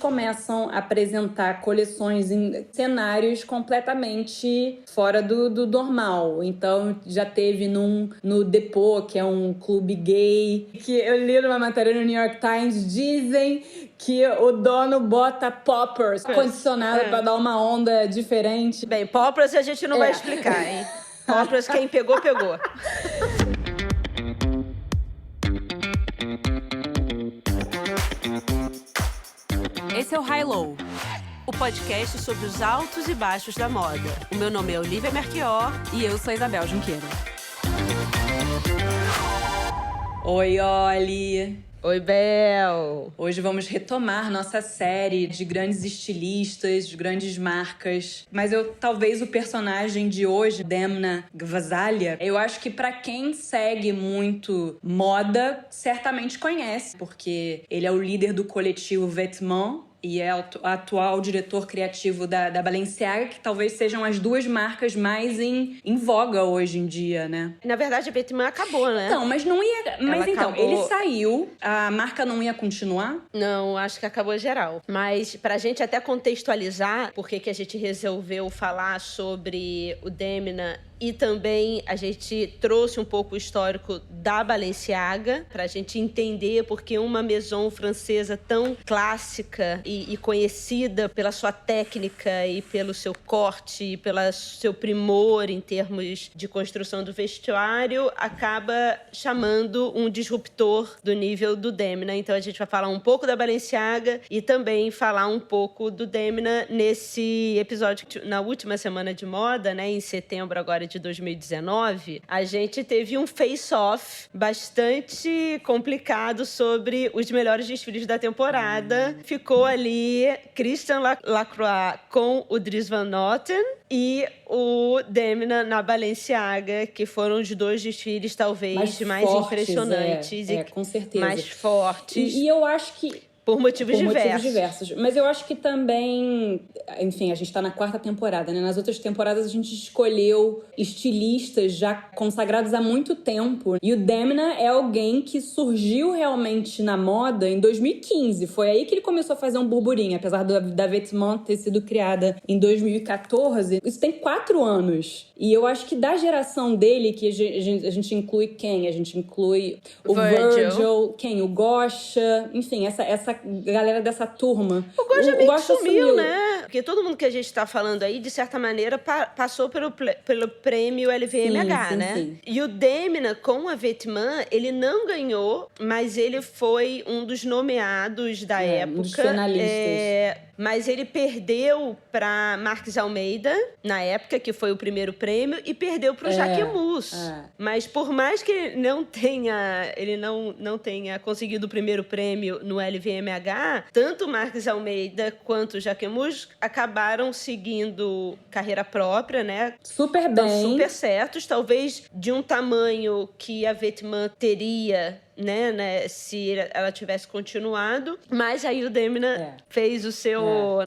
começam a apresentar coleções em cenários completamente fora do normal. Então, já teve no Depot, que é um clube gay, que eu li numa matéria no New York Times, dizem que o dono bota poppers condicionado pra dar uma onda diferente. Bem, poppers a gente não vai explicar, hein? Poppers, quem pegou, pegou. Esse é o High Low, o podcast sobre os altos e baixos da moda. O meu nome é Olivia Merquior e eu sou Isabel Junqueira. Oi, Oli! Oi, Bel! Hoje vamos retomar nossa série de grandes estilistas, de grandes marcas. Mas talvez o personagem de hoje, Demna Gvasalia, eu acho que pra quem segue muito moda, certamente conhece, porque ele é o líder do coletivo Vêtements, e é o atual diretor criativo da Balenciaga, que talvez sejam as duas marcas mais em voga hoje em dia, né? Na verdade, a Vêtements acabou, né? Então, mas não ia... Mas então, acabou. Ele saiu, a marca não ia continuar? Não, acho que acabou geral. Mas pra gente até contextualizar por que a gente resolveu falar sobre o Demna, e também a gente trouxe um pouco o histórico da Balenciaga pra gente entender por que uma maison francesa tão clássica e conhecida pela sua técnica e pelo seu corte e pelo seu primor em termos de construção do vestuário acaba chamando um disruptor do nível do Demna. Então a gente vai falar um pouco da Balenciaga e também falar um pouco do Demna nesse episódio na última semana de moda, né, em setembro agora de 2019, a gente teve um face-off bastante complicado sobre os melhores desfiles da temporada. Ficou ali Christian Lacroix com o Dries Van Noten e o Demna na Balenciaga, que foram os dois desfiles talvez mais fortes, impressionantes com certeza. Mais fortes. E eu acho que Por motivos diversos. Mas eu acho que também... Enfim, a gente tá na 4ª temporada, né? Nas outras temporadas a gente escolheu estilistas já consagrados há muito tempo. E o Demna é alguém que surgiu realmente na moda em 2015. Foi aí que ele começou a fazer um burburinho. Apesar da Vêtements ter sido criada em 2014. Isso tem 4 anos. E eu acho que da geração dele, que a gente inclui quem? A gente inclui o Virgil, quem? O Gosha. Enfim, essa galera dessa turma. O Gosha meio que sumiu, né? Porque todo mundo que a gente tá falando aí, de certa maneira, passou pelo prêmio LVMH, sim, né? Sim. E o Demna, com a Vêtements, ele não ganhou, mas ele foi um dos nomeados da época. Um dos finalistas. Mas ele perdeu para Marques Almeida, na época, que foi o primeiro prêmio, e perdeu para o Jacquemus. Mas por mais que ele não tenha conseguido o primeiro prêmio no LVMH, tanto Marques Almeida quanto o Jacquemus acabaram seguindo carreira própria, né? Super bem. Estão super certos, talvez de um tamanho que a Vêtements teria, né, se ela tivesse continuado, mas aí o Demna fez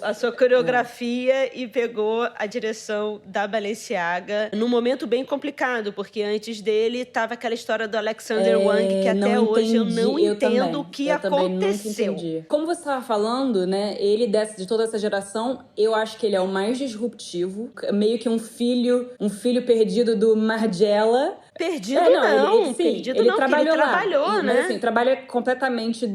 a sua coreografia e pegou a direção da Balenciaga num momento bem complicado, porque antes dele estava aquela história do Alexander Wang, que até hoje eu não entendo o que aconteceu. Como você estava falando, né, ele de toda essa geração, eu acho que ele é o mais disruptivo, meio que um filho perdido do Margiela. Perdido não, ele trabalhou lá, né? Mas assim, trabalha completamente...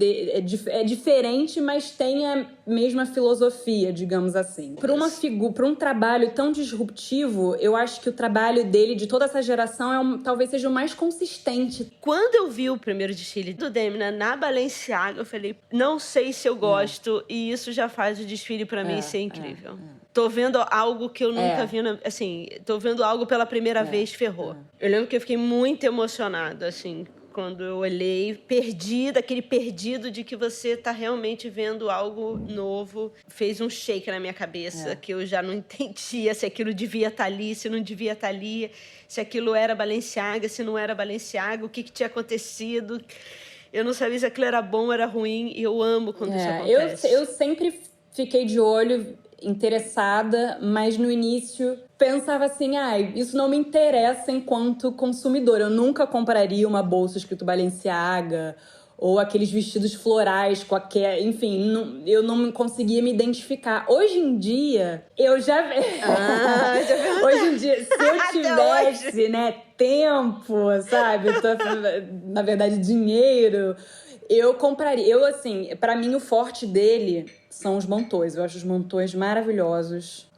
É diferente, mas tem a mesma filosofia, digamos assim. Para um trabalho tão disruptivo, eu acho que o trabalho dele, de toda essa geração, talvez seja o mais consistente. Quando eu vi o primeiro desfile do Demna na Balenciaga, eu falei, não sei se eu gosto, e isso já faz o desfile pra mim ser incrível. Tô vendo algo que eu nunca vi, assim, tô vendo algo pela primeira vez, ferrou. Eu lembro que eu fiquei muito emocionada, assim, quando eu olhei, aquele perdido de que você tá realmente vendo algo novo. Fez um shake na minha cabeça, que eu já não entendia se aquilo devia estar ali, se não devia estar ali, se aquilo era Balenciaga, se não era Balenciaga, o que tinha acontecido. Eu não sabia se aquilo era bom ou era ruim, e eu amo quando isso acontece. Eu sempre fiquei de olho, interessada, mas no início pensava assim, isso não me interessa enquanto consumidor. Eu nunca compraria uma bolsa escrito Balenciaga ou aqueles vestidos florais com aquela... Enfim, eu não conseguia me identificar. Hoje em dia, eu já... Hoje em dia, se eu tivesse, né, tempo, sabe? Na verdade, dinheiro, eu compraria. Eu, assim, pra mim, o forte dele são os montões. Eu acho os montões maravilhosos.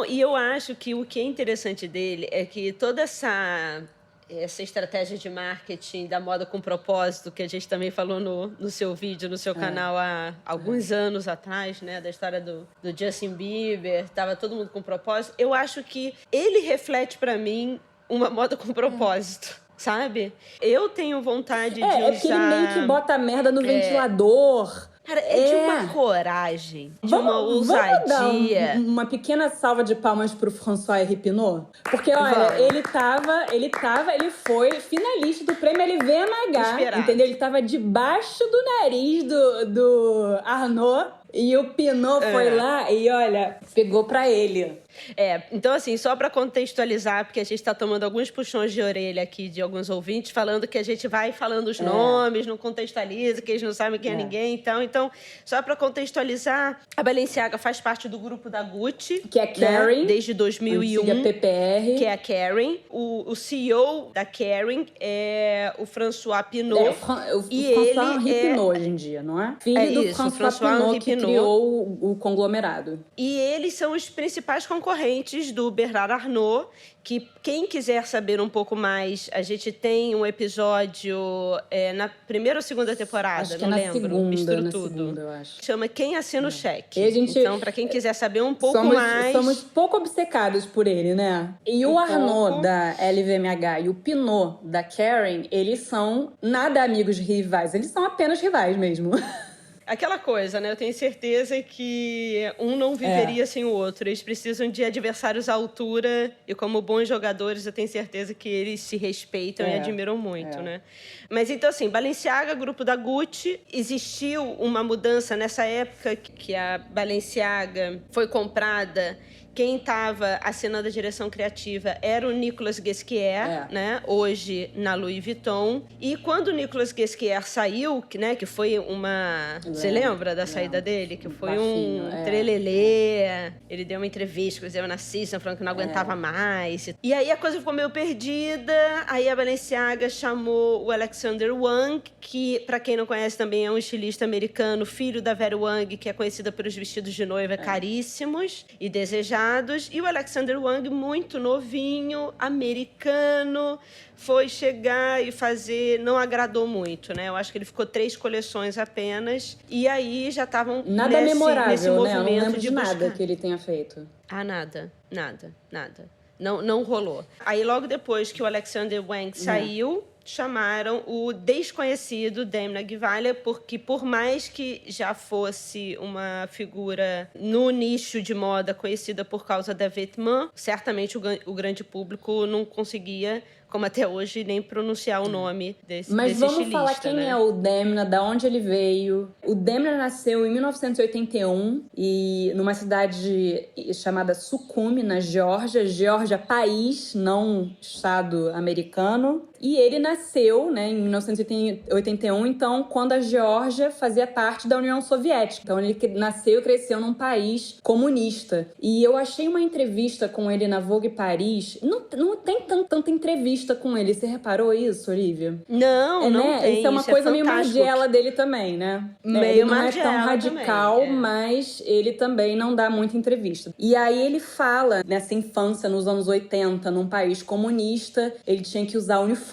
E eu acho que o que é interessante dele é que toda essa estratégia de marketing da moda com propósito, que a gente também falou no seu vídeo, no seu canal há alguns anos atrás, né? Da história do Justin Bieber, tava todo mundo com propósito. Eu acho que ele reflete pra mim uma moda com propósito. Sabe? Eu tenho vontade de usar... É porque ele meio que bota a merda no ventilador. Cara, de uma coragem, de uma ousadia. Vamos dar uma pequena salva de palmas pro François Hipinot? Porque, olha, ele foi finalista do prêmio LVMH, entendeu? Ele tava debaixo do nariz do Arnaud. E o Pinot foi lá e, olha, pegou pra ele. Então, assim, só pra contextualizar, porque a gente tá tomando alguns puxões de orelha aqui de alguns ouvintes, falando que a gente vai falando os nomes, não contextualiza, que eles não sabem quem é ninguém. Então, só pra contextualizar, a Balenciaga faz parte do grupo da Gucci. Que é a Kering. Né? Desde 2001. Antiga PPR. Que é a Kering. O CEO da Kering é o François Pinot. O François Hipinot hoje em dia, não é? Filho do François Pinot, que criou o conglomerado. E eles são os principais concorrentes do Bernard Arnault, que quem quiser saber um pouco mais, a gente tem um episódio na primeira ou segunda temporada, acho que não na lembro, segunda, misturo tudo. Segunda, eu acho. Chama Quem Assina o Cheque. Então, para quem quiser saber um pouco mais... Somos pouco obcecados por ele, né? E o Arnaud da LVMH e o Pinot da Kering, eles são nada amigos rivais, eles são apenas rivais mesmo. Aquela coisa, né? Eu tenho certeza que um não viveria sem o outro. Eles precisam de adversários à altura e, como bons jogadores, eu tenho certeza que eles se respeitam e admiram muito, né? Mas, então, assim, Balenciaga, grupo da Gucci. Existiu uma mudança nessa época que a Balenciaga foi comprada. Quem estava assinando a direção criativa era o Nicolas Ghesquière, né? Hoje na Louis Vuitton. E quando o Nicolas Ghesquière saiu, né? Que foi uma... Você lembra da saída dele? Que foi um trelelê. Ele deu uma entrevista, inclusive, na Cissa, falando que não aguentava mais. E aí a coisa ficou meio perdida. Aí a Balenciaga chamou o Alexander Wang, que, para quem não conhece, também é um estilista americano, filho da Vera Wang, que é conhecida pelos vestidos de noiva caríssimos e desejados. E o Alexander Wang, muito novinho, americano, foi chegar e fazer... Não agradou muito, né? Eu acho que ele ficou 3 coleções apenas. E aí já estavam nada memorável, nesse movimento, né? Eu não lembro de nada que ele tenha feito. Nada. Não rolou. Aí logo depois que o Alexander Wang saiu... chamaram o desconhecido Demna Gvalia, porque por mais que já fosse uma figura no nicho de moda conhecida por causa da Vêtements, certamente o grande público não conseguia, como até hoje, nem pronunciar o nome desse Mas vamos estilista, falar quem né? é o Demna, da onde ele veio. O Demna nasceu em 1981 e numa cidade chamada Sukhumi, na Geórgia. Geórgia, país, não estado americano. E ele nasceu, né, em 1981, então, quando a Geórgia fazia parte da União Soviética. Então, ele nasceu e cresceu num país comunista. E eu achei uma entrevista com ele na Vogue Paris. Não tem tanta entrevista com ele. Você reparou isso, Olivia? Não tem. Isso é uma coisa meio fantástico. Margiela dele também, né? Ele não é tão radical, também, mas ele também não dá muita entrevista. E aí ele fala, nessa infância, nos anos 80, num país comunista, ele tinha que usar uniforme,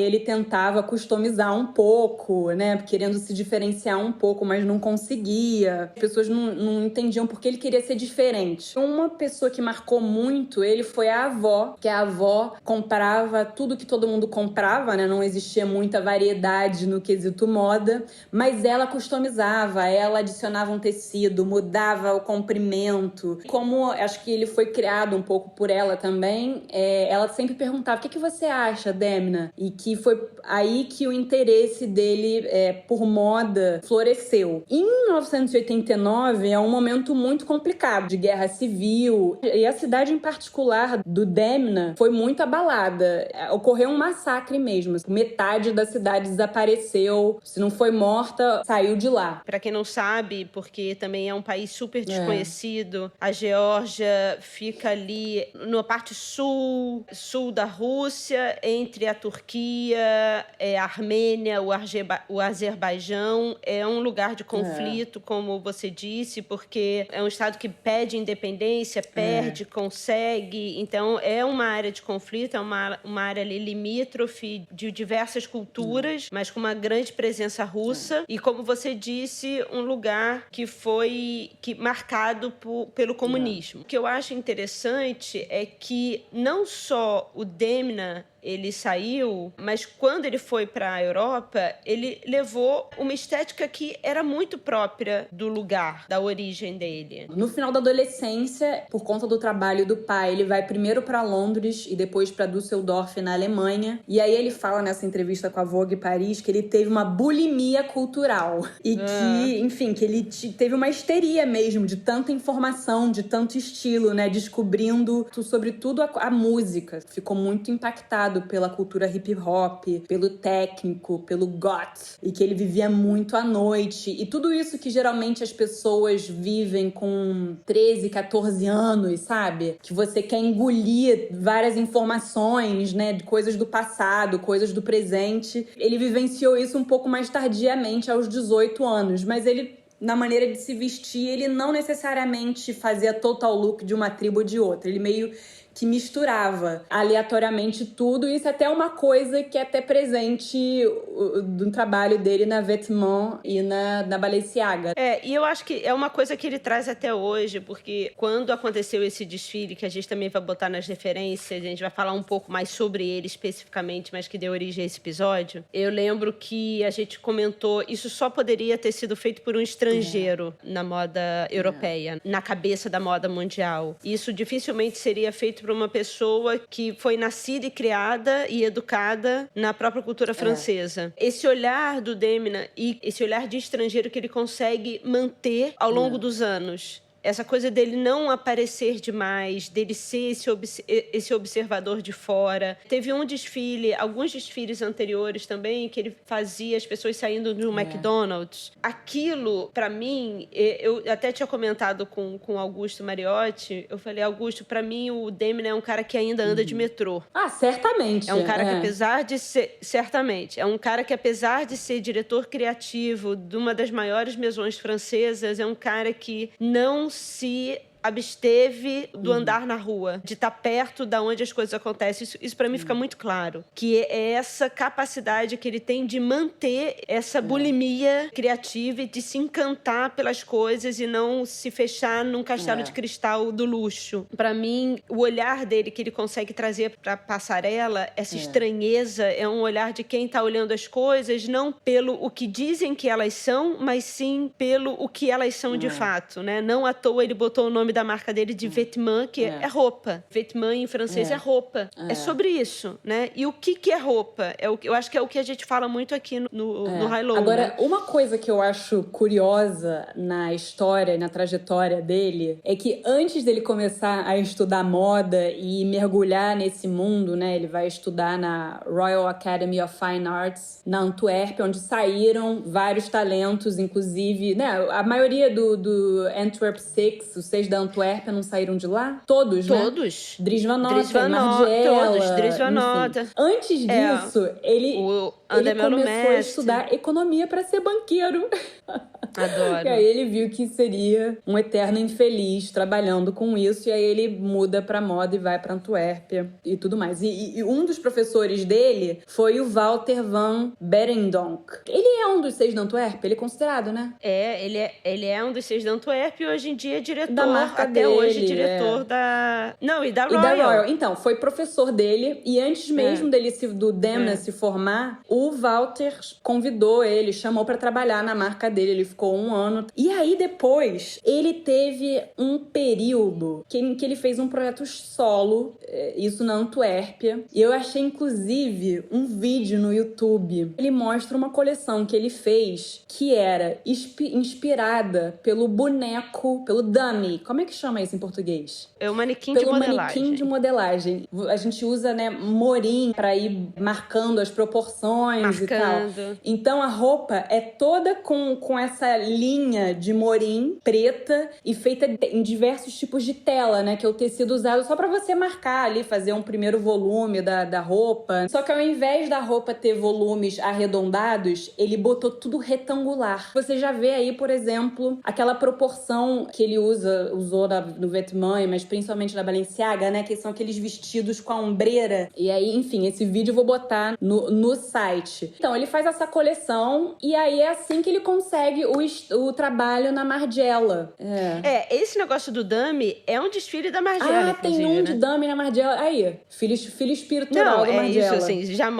ele tentava customizar um pouco, né? Querendo se diferenciar um pouco, mas não conseguia. As pessoas não entendiam porque ele queria ser diferente. Uma pessoa que marcou muito ele foi a avó, que a avó comprava tudo que todo mundo comprava, né? Não existia muita variedade no quesito moda, mas ela customizava, ela adicionava um tecido, mudava o comprimento. Como acho que ele foi criado um pouco por ela também, ela sempre perguntava: o que você acha, Demna? E que foi aí que o interesse dele por moda floresceu. Em 1989 é um momento muito complicado de guerra civil, e a cidade em particular do Demna foi muito abalada. ocorreu um massacre mesmo. Metade da cidade desapareceu. Se não foi morta, saiu de lá. Pra quem não sabe, porque também é um país super desconhecido, a Geórgia fica ali na parte sul da Rússia, entre a Turquia, a Armênia, o Azerbaijão. É um lugar de conflito, como você disse, porque é um estado que pede independência, perde, consegue. Então, é uma área de conflito, é uma área ali limítrofe de diversas culturas, mas com uma grande presença russa. E, como você disse, um lugar que foi marcado pelo comunismo. O que eu acho interessante é que não só o Demna ele saiu, mas quando ele foi para a Europa, ele levou uma estética que era muito própria do lugar, da origem dele. No final da adolescência, por conta do trabalho do pai, ele vai primeiro para Londres e depois para Düsseldorf, na Alemanha. E aí ele fala nessa entrevista com a Vogue Paris que ele teve uma bulimia cultural. E que, enfim, que ele teve uma histeria mesmo de tanta informação, de tanto estilo, né? Descobrindo, sobretudo, a música. Ficou muito impactado pela cultura hip hop, pelo técnico, pelo goth, e que ele vivia muito à noite. E tudo isso que geralmente as pessoas vivem com 13, 14 anos, sabe? Que você quer engolir várias informações, né? De coisas do passado, coisas do presente. Ele vivenciou isso um pouco mais tardiamente, aos 18 anos. Mas ele, na maneira de se vestir, ele não necessariamente fazia total look de uma tribo ou de outra. Ele meio que misturava aleatoriamente tudo. Isso é até uma coisa que é até presente do trabalho dele na Vêtements e na Balenciaga. E eu acho que é uma coisa que ele traz até hoje, porque quando aconteceu esse desfile, que a gente também vai botar nas referências, a gente vai falar um pouco mais sobre ele especificamente, mas que deu origem a esse episódio, eu lembro que a gente comentou, isso só poderia ter sido feito por um estrangeiro na moda europeia, na cabeça da moda mundial. Isso dificilmente seria feito por uma pessoa que foi nascida e criada e educada na própria cultura francesa. Esse olhar do Demna e esse olhar de estrangeiro que ele consegue manter ao longo dos anos. Essa coisa dele não aparecer demais, dele ser esse observador de fora. Teve alguns desfiles anteriores também, que ele fazia as pessoas saindo de um McDonald's. Aquilo, pra mim, eu até tinha comentado com Augusto Mariotti, eu falei, Augusto, pra mim o Demna é um cara que ainda anda de metrô. Certamente. É um cara que apesar de ser... Certamente. É um cara que apesar de ser diretor criativo de uma das maiores maisons francesas, é um cara que não se absteve do andar na rua, de estar perto da onde as coisas acontecem. Isso para mim fica muito claro, que é essa capacidade que ele tem de manter essa bulimia criativa e de se encantar pelas coisas e não se fechar num castelo de cristal do luxo. Para mim, o olhar dele que ele consegue trazer para a passarela, essa estranheza, é um olhar de quem está olhando as coisas não pelo o que dizem que elas são, mas sim pelo o que elas são de fato, né? Não à toa ele botou o nome da marca dele de Vêtements, que é roupa. Vêtements em francês é roupa. É sobre isso, né? E o que é roupa? Eu acho que é o que a gente fala muito aqui no High Low. Agora, né? uma coisa que eu acho curiosa na história, na trajetória dele, é que antes dele começar a estudar moda e mergulhar nesse mundo, né? Ele vai estudar na Royal Academy of Fine Arts, na Antuérpia, onde saíram vários talentos, inclusive, né? A maioria do Antwerp Six, os 6 da Antuérpia, não saíram de lá? Todos, né? Todos. Dries Van Noten, Margiela... Todos, Dries Van Noten. Antes disso, ele começou a estudar economia para ser banqueiro. Adoro. E aí ele viu que seria um eterno infeliz trabalhando com isso, e aí ele muda pra moda e vai pra Antuérpia e tudo mais. E um dos professores dele foi o Walter van Beirendonck. Ele é um dos 6 da Antuérpia? Ele é considerado, né? Ele é um dos 6 da Antuérpia e hoje em dia é diretor, da marca até dele, hoje diretor da... Não, e da Royal. E da Royal. Então, foi professor dele, e antes mesmo do Demna se formar, o Walter convidou ele, chamou pra trabalhar na marca dele. Ele ficou 1 ano. E aí, depois, ele teve um período que ele fez um projeto solo, isso na Antuérpia. E eu achei, inclusive, um vídeo no YouTube. Ele mostra uma coleção que ele fez que era inspirada pelo boneco, pelo dummy. Como é que chama isso em português? É o manequim de modelagem. Pelo manequim de modelagem. A gente usa, né, morim pra ir marcando as proporções e tal. Então a roupa é toda com essa linha de morim preta e feita em diversos tipos de tela, né? Que é o tecido usado só pra você marcar ali, fazer um primeiro volume da roupa. Só que ao invés da roupa ter volumes arredondados, ele botou tudo retangular. Você já vê aí, por exemplo, aquela proporção que ele usou no Vetements, mas principalmente na Balenciaga, né? Que são aqueles vestidos com a ombreira. E aí, enfim, esse vídeo eu vou botar no site. Então, ele faz essa coleção e aí é assim que ele consegue o trabalho na Margiela. Esse negócio do dummy é um desfile da Margiela, tem um, né, de dummy na Margiela. Aí, filho espiritual do Margiela. Isso, assim, já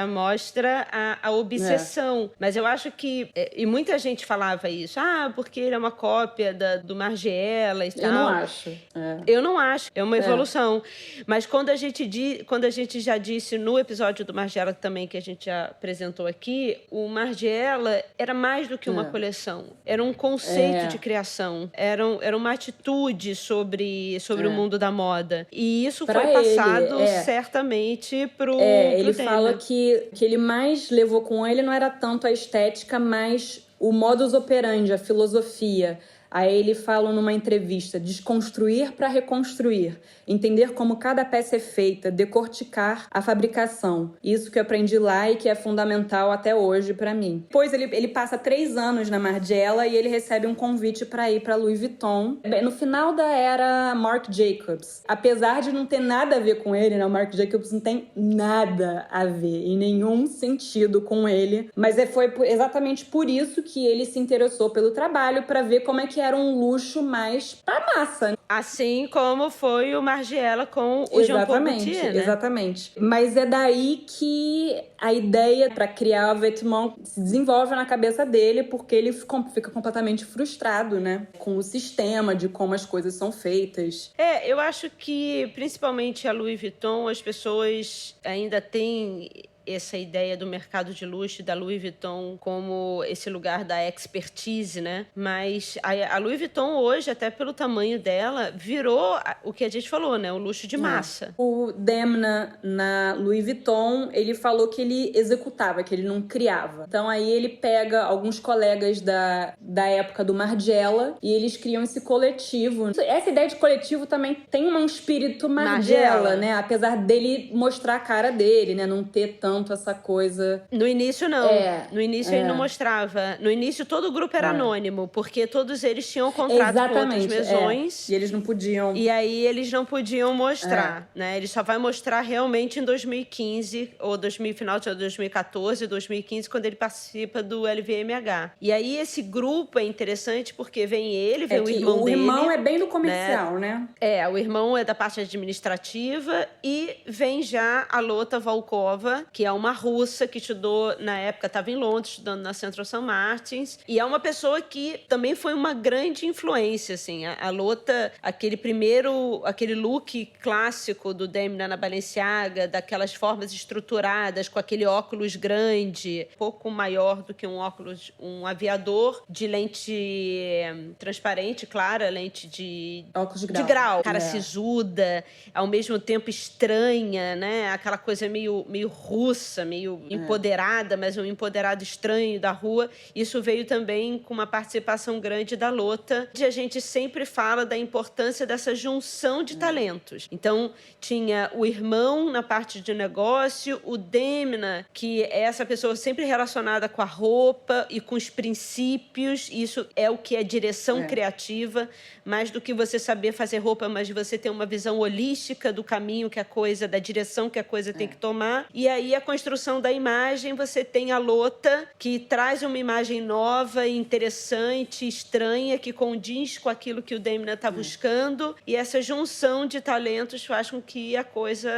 mostra a obsessão. Mas eu acho que... E muita gente falava isso. Porque ele é uma cópia do Margiela e tal. Eu não acho. Eu não acho. É uma evolução. Mas quando a gente já disse no episódio do Margiela também, que a gente já apresentou aqui, o Margiela era mais do que uma coleção. Era um conceito de criação. Era uma atitude sobre o mundo da moda. E isso foi passado certamente pro ele Demna. fala que ele mais levou com ele não era tanto a estética, mas o modus operandi, a filosofia. Aí ele fala numa entrevista: desconstruir para reconstruir, entender como cada peça é feita, decorticar a fabricação. Isso que eu aprendi lá e que é fundamental até hoje para mim. Depois ele passa 3 anos na Margiela e ele recebe um convite para ir para Louis Vuitton. No final da era Marc Jacobs. Apesar de não ter nada a ver com ele, né? O Marc Jacobs não tem nada a ver, em nenhum sentido com ele. Mas foi exatamente por isso que ele se interessou pelo trabalho, para ver como é que era um luxo mais pra massa. Assim como foi o Margiela com o Jean Paul Gaultier, né? Exatamente. Mas é daí que a ideia para criar o Vetements se desenvolve na cabeça dele, porque ele fica completamente frustrado, né? Com o sistema de como as coisas são feitas. Eu acho que, principalmente a Louis Vuitton, as pessoas ainda têm essa ideia do mercado de luxo da Louis Vuitton como esse lugar da expertise, né? Mas a Louis Vuitton hoje, até pelo tamanho dela, virou o que a gente falou, né? O luxo de massa. O Demna, na Louis Vuitton, ele falou que ele executava, que ele não criava. Então aí ele pega alguns colegas da época do Margiela e eles criam esse coletivo. Essa ideia de coletivo também tem um espírito Margiela, né? Apesar dele mostrar a cara dele, né? Não ter tanto essa coisa... No início, não. No início, ele não mostrava. No início, todo o grupo era anônimo, porque todos eles tinham contrato com outras mesões. E eles não podiam... E aí, eles não podiam mostrar, né? Ele só vai mostrar realmente em 2015, ou final de 2014, 2015, quando ele participa do LVMH. E aí, esse grupo é interessante porque vem ele, vem o irmão dele. O irmão é bem do comercial, né? O irmão é da parte administrativa e vem já a Lotta Volkova, que é uma russa que estudou, na época, estava em Londres, estudando na Central St. Martins, e é uma pessoa que também foi uma grande influência, assim. A Lotta, aquele look clássico do Demna na Balenciaga, daquelas formas estruturadas, com aquele óculos grande, pouco maior do que um aviador, de lente transparente, clara, lente de óculos de grau. Cara sisuda, ao mesmo tempo estranha, né? Aquela coisa meio russa, meio empoderada, mas um empoderado estranho da rua. Isso veio também com uma participação grande da Lotta, onde a gente sempre fala da importância dessa junção de talentos. Então, tinha o irmão na parte de negócio, o Demna, que é essa pessoa sempre relacionada com a roupa e com os princípios. Isso é o que é direção criativa, mais do que você saber fazer roupa, mas você ter uma visão holística do caminho que a coisa, da direção que a coisa tem que tomar. E aí a construção da imagem, você tem a Lota, que traz uma imagem nova, interessante, estranha, que condiz com aquilo que o Demna está buscando. E essa junção de talentos faz com que a coisa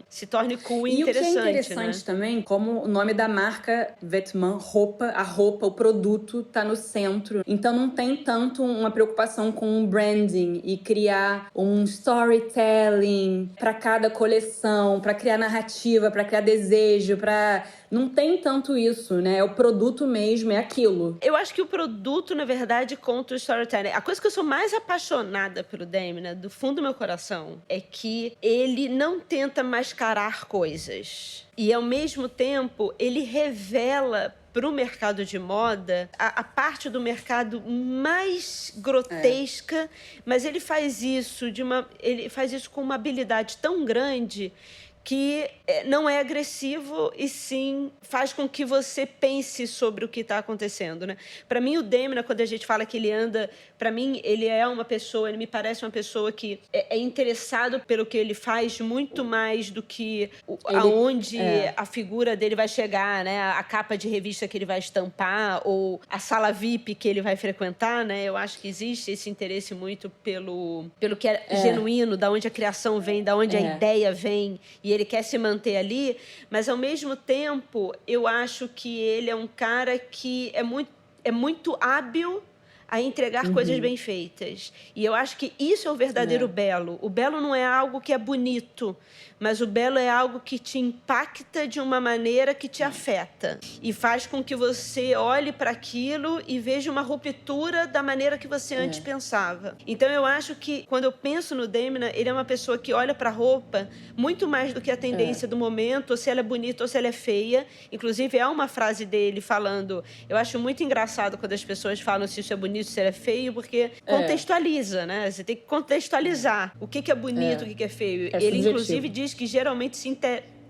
se torne cool e interessante. E o que é interessante, né, também, como o nome da marca Vêtements, a roupa, o produto tá no centro. Então não tem tanto uma preocupação com o branding e criar um storytelling para cada coleção, para criar narrativa, para criar desejo, não tem tanto isso, né? É o produto mesmo, é aquilo. Eu acho que o produto, na verdade, conta o storytelling. A coisa que eu sou mais apaixonada pelo Demna, do fundo do meu coração, é que ele não tenta mascarar coisas. E, ao mesmo tempo, ele revela para o mercado de moda a parte do mercado mais grotesca, mas ele faz isso com uma habilidade tão grande que não é agressivo e sim faz com que você pense sobre o que está acontecendo, né? Para mim, o Demna, quando a gente fala que ele anda, para mim, ele me parece uma pessoa que é interessado pelo que ele faz muito mais do que aonde a figura dele vai chegar, né? A capa de revista que ele vai estampar ou a sala VIP que ele vai frequentar, né? Eu acho que existe esse interesse muito pelo que é genuíno, da onde a criação vem, da onde a ideia vem, e ele quer se manter ali, mas, ao mesmo tempo, eu acho que ele é um cara que é muito hábil a entregar coisas bem feitas. E eu acho que isso é o verdadeiro belo. O belo não é algo que é bonito, mas o belo é algo que te impacta de uma maneira que te afeta e faz com que você olhe para aquilo e veja uma ruptura da maneira que você antes pensava. Então, eu acho que, quando eu penso no Demna, ele é uma pessoa que olha para a roupa muito mais do que a tendência do momento, ou se ela é bonita ou se ela é feia. Inclusive, há uma frase dele falando... Eu acho muito engraçado quando as pessoas falam se isso é bonito, se ele é feio, porque contextualiza, né? Você tem que contextualizar o que é bonito, o que é feio. Ele, inclusive, diz que geralmente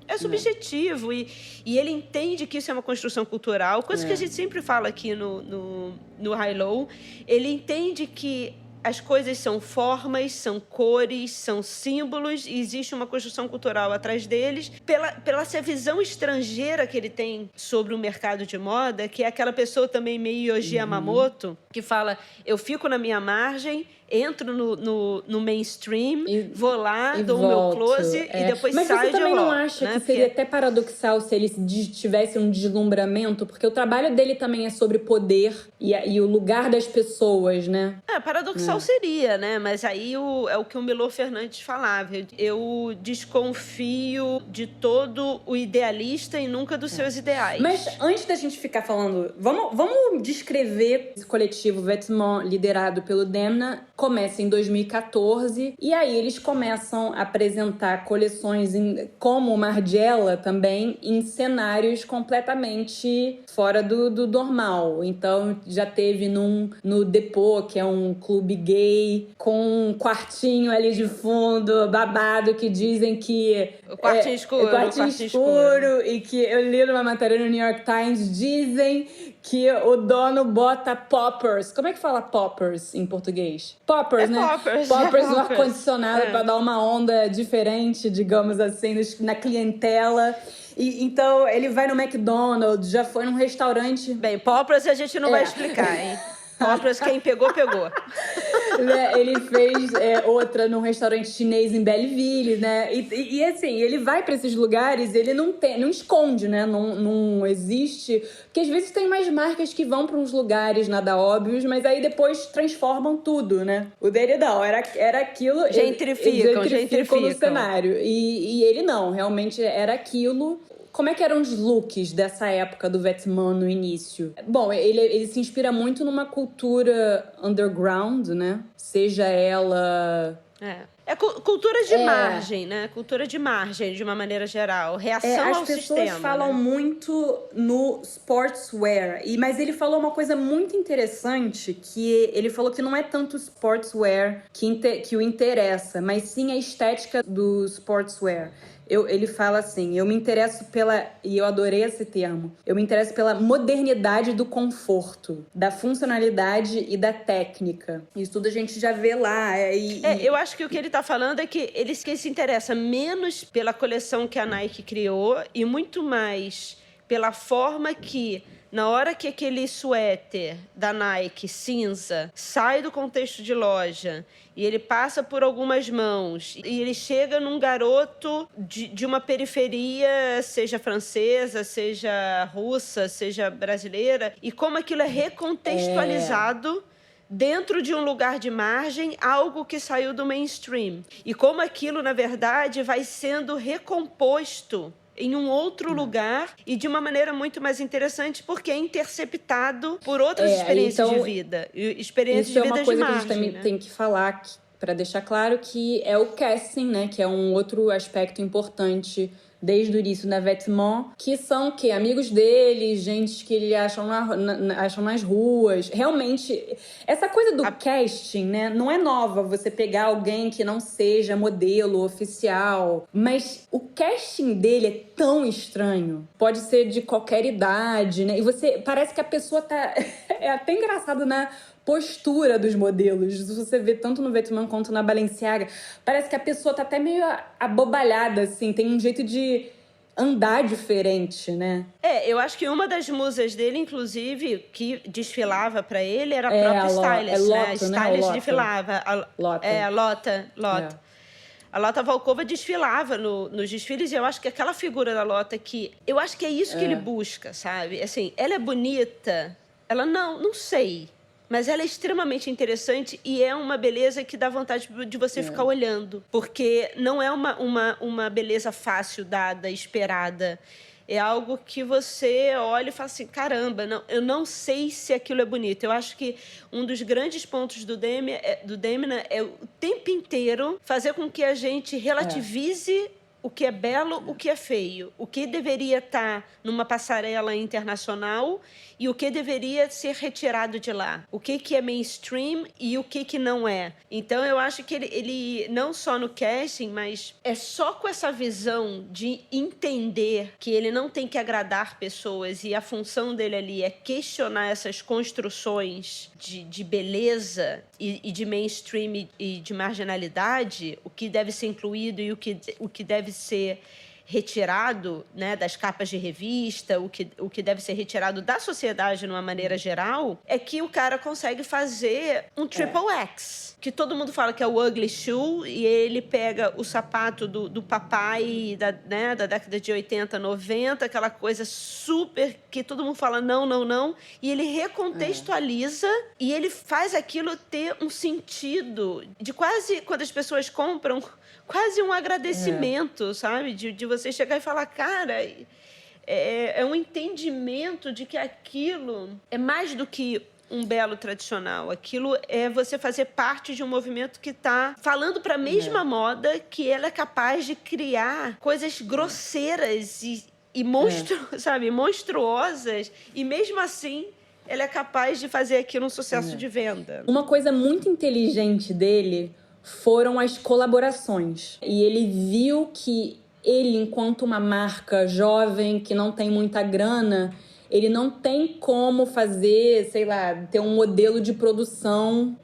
é subjetivo e ele entende que isso é uma construção cultural, coisa que a gente sempre fala aqui no High Low. Ele entende que as coisas são formas, são cores, são símbolos, e existe uma construção cultural atrás deles, pela essa visão estrangeira que ele tem sobre o mercado de moda, que é aquela pessoa também meio Yohji Yamamoto, que fala, eu fico na minha margem, entro no mainstream, vou lá, dou o meu close e depois saio de lá. Mas você também não acha que seria até paradoxal se ele tivesse um deslumbramento? Porque o trabalho dele também é sobre poder e o lugar das pessoas, né? Paradoxal seria, né? Mas aí é o que o Milor Fernandes falava. Eu desconfio de todo o idealista e nunca dos seus ideais. Mas antes da gente ficar falando... Vamos descrever esse coletivo Vêtements liderado pelo Demna. Começa em 2014 e aí eles começam a apresentar coleções como o Margiela também em cenários completamente fora do normal. Então já teve no Depot, que é um clube gay, com um quartinho ali de fundo, babado, que dizem que... O quartinho escuro. O quartinho escuro. E que eu li numa matéria no New York Times, dizem que o dono bota poppers. Como é que fala poppers em português? Poppers, né? Poppers no ar-condicionado pra dar uma onda diferente, digamos assim, na clientela. Então, ele vai no McDonald's, já foi num restaurante... Bem, poppers a gente não vai explicar, hein? Poppers, quem pegou, pegou. Ele fez outra num restaurante chinês em Belleville, né? E assim, ele vai pra esses lugares, ele não esconde, né? Não existe... Porque às vezes tem mais marcas que vão pra uns lugares nada óbvios, mas aí depois transformam tudo, né? O dele não, era aquilo... Gentrificam no cenário. E ele não, realmente era aquilo... Como é que eram os looks dessa época do Vêtements no início? Bom, ele se inspira muito numa cultura underground, né? Seja ela... cultura de margem, né? Cultura de margem, de uma maneira geral. Reação ao sistema. As pessoas falam muito no sportswear. Mas ele falou uma coisa muito interessante, que ele falou que não é tanto o sportswear que o interessa, mas sim a estética do sportswear. Ele fala assim, eu me interesso e eu adorei esse termo, eu me interesso pela modernidade do conforto, da funcionalidade e da técnica. Isso tudo a gente já vê lá. Eu acho que o que ele tá falando é que ele se interessa menos pela coleção que a Nike criou e muito mais pela forma que, na hora que aquele suéter da Nike cinza sai do contexto de loja e ele passa por algumas mãos e ele chega num garoto de uma periferia, seja francesa, seja russa, seja brasileira, e como aquilo é recontextualizado dentro de um lugar de margem, algo que saiu do mainstream. E como aquilo, na verdade, vai sendo recomposto em um outro lugar e de uma maneira muito mais interessante, porque é interceptado por outras experiências de vida. Experiências de vida de margem. Isso é uma coisa que a gente também tem que falar, para deixar claro, que é o casting, né? Que é um outro aspecto importante desde o início da Vetements, que são que amigos dele, gente que ele acham nas ruas. Realmente, essa coisa do casting, né, não é nova, você pegar alguém que não seja modelo oficial, mas o casting dele é tão estranho. Pode ser de qualquer idade, né? E você parece que a pessoa tá é até engraçado na postura dos modelos. Você vê tanto no Vetements quanto na Balenciaga, parece que a pessoa tá até meio abobalhada, assim, tem um jeito de andar diferente, né? Eu acho que uma das musas dele, inclusive, que desfilava pra ele, era a própria stylist, né? A stylist desfilava. A Lotte. A Lotte Volkova desfilava nos desfiles, e eu acho que aquela figura da Lotte eu acho que é isso que ele busca, sabe? Assim, ela é bonita, ela não sei. Mas ela é extremamente interessante e é uma beleza que dá vontade de você ficar olhando. Porque não é uma beleza fácil, dada, esperada. É algo que você olha e fala assim, caramba, eu não sei se aquilo é bonito. Eu acho que um dos grandes pontos do Demna é o tempo inteiro fazer com que a gente relativize o que é belo, o que é feio, o que deveria estar numa passarela internacional e o que deveria ser retirado de lá. O que é mainstream e o que não é. Então, eu acho que ele não só no casting, mas é só com essa visão de entender que ele não tem que agradar pessoas e a função dele ali é questionar essas construções de beleza e de mainstream e de marginalidade, o que deve ser incluído e o que deve ser retirado, né, das capas de revista, o que deve ser retirado da sociedade de uma maneira geral, é que o cara consegue fazer um triple X, que todo mundo fala que é o ugly shoe, e ele pega o sapato do papai da década de 80, 90, aquela coisa super que todo mundo fala não, e ele recontextualiza e ele faz aquilo ter um sentido de quase, quando as pessoas compram, quase um agradecimento, sabe? De você chegar e falar, cara, é um entendimento de que aquilo é mais do que um belo tradicional. Aquilo é você fazer parte de um movimento que está falando para a mesma moda, que ela é capaz de criar coisas grosseiras e sabe, monstruosas, e mesmo assim ela é capaz de fazer aquilo um sucesso de venda. Uma coisa muito inteligente dele foram as colaborações. E ele viu que ele, enquanto uma marca jovem, que não tem muita grana, ele não tem como fazer, sei lá, ter um modelo de produção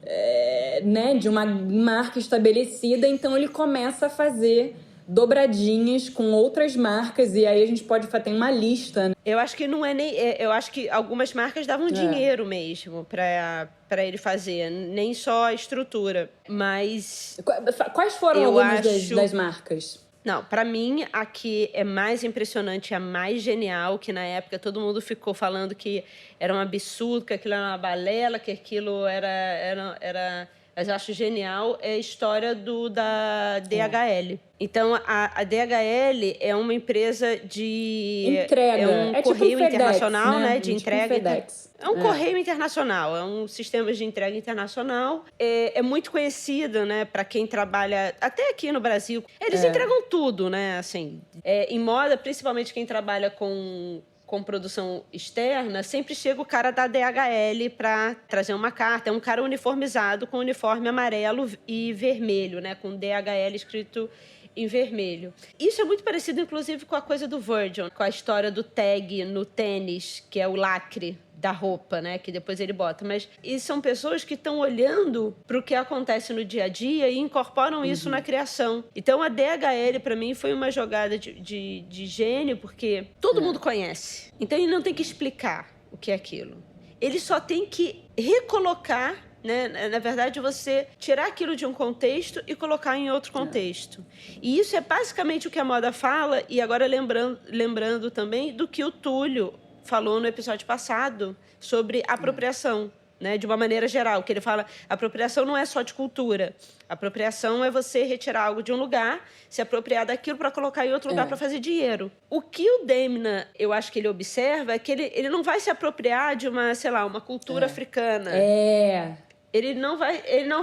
né, de uma marca estabelecida. Então ele começa a fazer dobradinhas com outras marcas, e aí a gente pode fazer uma lista, né? Eu acho que não é nem... Eu acho que algumas marcas davam dinheiro mesmo para ele fazer, nem só a estrutura, mas... Quais foram algumas das marcas? Não, para mim, a que é mais impressionante, a mais genial, que na época todo mundo ficou falando que era um absurdo, que aquilo era uma balela, que aquilo era mas eu acho genial, é a história da DHL. Então, a DHL é uma empresa de... entrega. É um correio tipo FedEx, internacional, né? De tipo entrega. FedEx. É um correio internacional, é um sistema de entrega internacional. É muito conhecido, né? Para quem trabalha, até aqui no Brasil. Eles entregam tudo, né? Assim, em moda, principalmente quem trabalha com produção externa, sempre chega o cara da DHL para trazer uma carta. É um cara uniformizado com uniforme amarelo e vermelho, né? Com DHL escrito em vermelho. Isso é muito parecido, inclusive, com a coisa do Virgil, com a história do tag no tênis, que é o lacre da roupa, né? Que depois ele bota. Mas e são pessoas que estão olhando para o que acontece no dia a dia e incorporam isso na criação. Então, a DHL, para mim, foi uma jogada de gênio, porque todo mundo conhece. Então, ele não tem que explicar o que é aquilo. Ele só tem que recolocar, né? Na verdade, você tirar aquilo de um contexto e colocar em outro contexto. E isso é basicamente o que a moda fala, e agora lembrando também do que o Túlio falou no episódio passado sobre apropriação, né? De uma maneira geral, que ele fala, apropriação não é só de cultura. Apropriação é você retirar algo de um lugar, se apropriar daquilo para colocar em outro lugar para fazer dinheiro. O que o Demna, eu acho que ele observa, é que ele não vai se apropriar de uma, sei lá, uma cultura africana. Ele não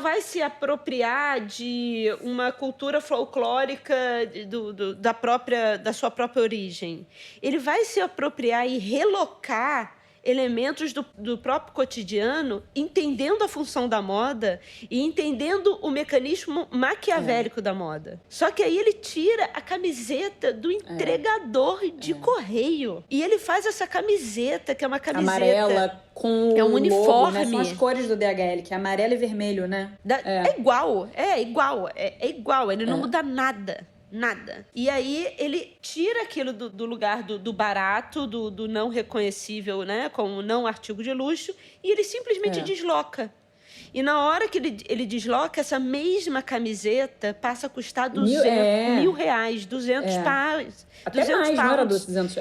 vai se apropriar de uma cultura folclórica da sua própria origem. Ele vai se apropriar e relocar elementos do próprio cotidiano, entendendo a função da moda e entendendo o mecanismo maquiavélico da moda. Só que aí ele tira a camiseta do entregador de correio. E ele faz essa camiseta, que é uma camiseta amarela com um uniforme. Logo, né? São as cores do DHL, que é amarelo e vermelho, né? É igual. Ele não muda nada. Nada. E aí ele tira aquilo do lugar do barato, do não reconhecível, né? Como não artigo de luxo, e ele simplesmente desloca. E na hora que ele desloca, essa mesma camiseta passa a custar R$1.000, 200 pounds. Até 200 mais, pounds. Não era 200,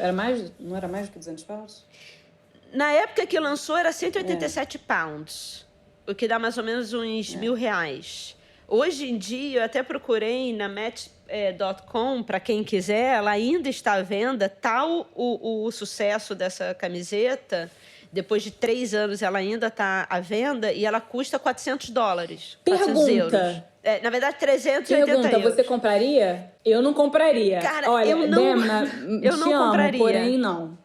não era mais do que 200 pounds? Na época que lançou, era 187 pounds, o que dá mais ou menos uns R$1.000. Hoje em dia, eu até procurei na Match.com, para quem quiser, ela ainda está à venda. Tal o sucesso dessa camiseta, depois de 3 anos ela ainda está à venda e ela custa $400. Pergunta. 400 euros. Na verdade, 380 euros. Você compraria? Eu não compraria. Cara, olha, eu não compraria. Porém, não.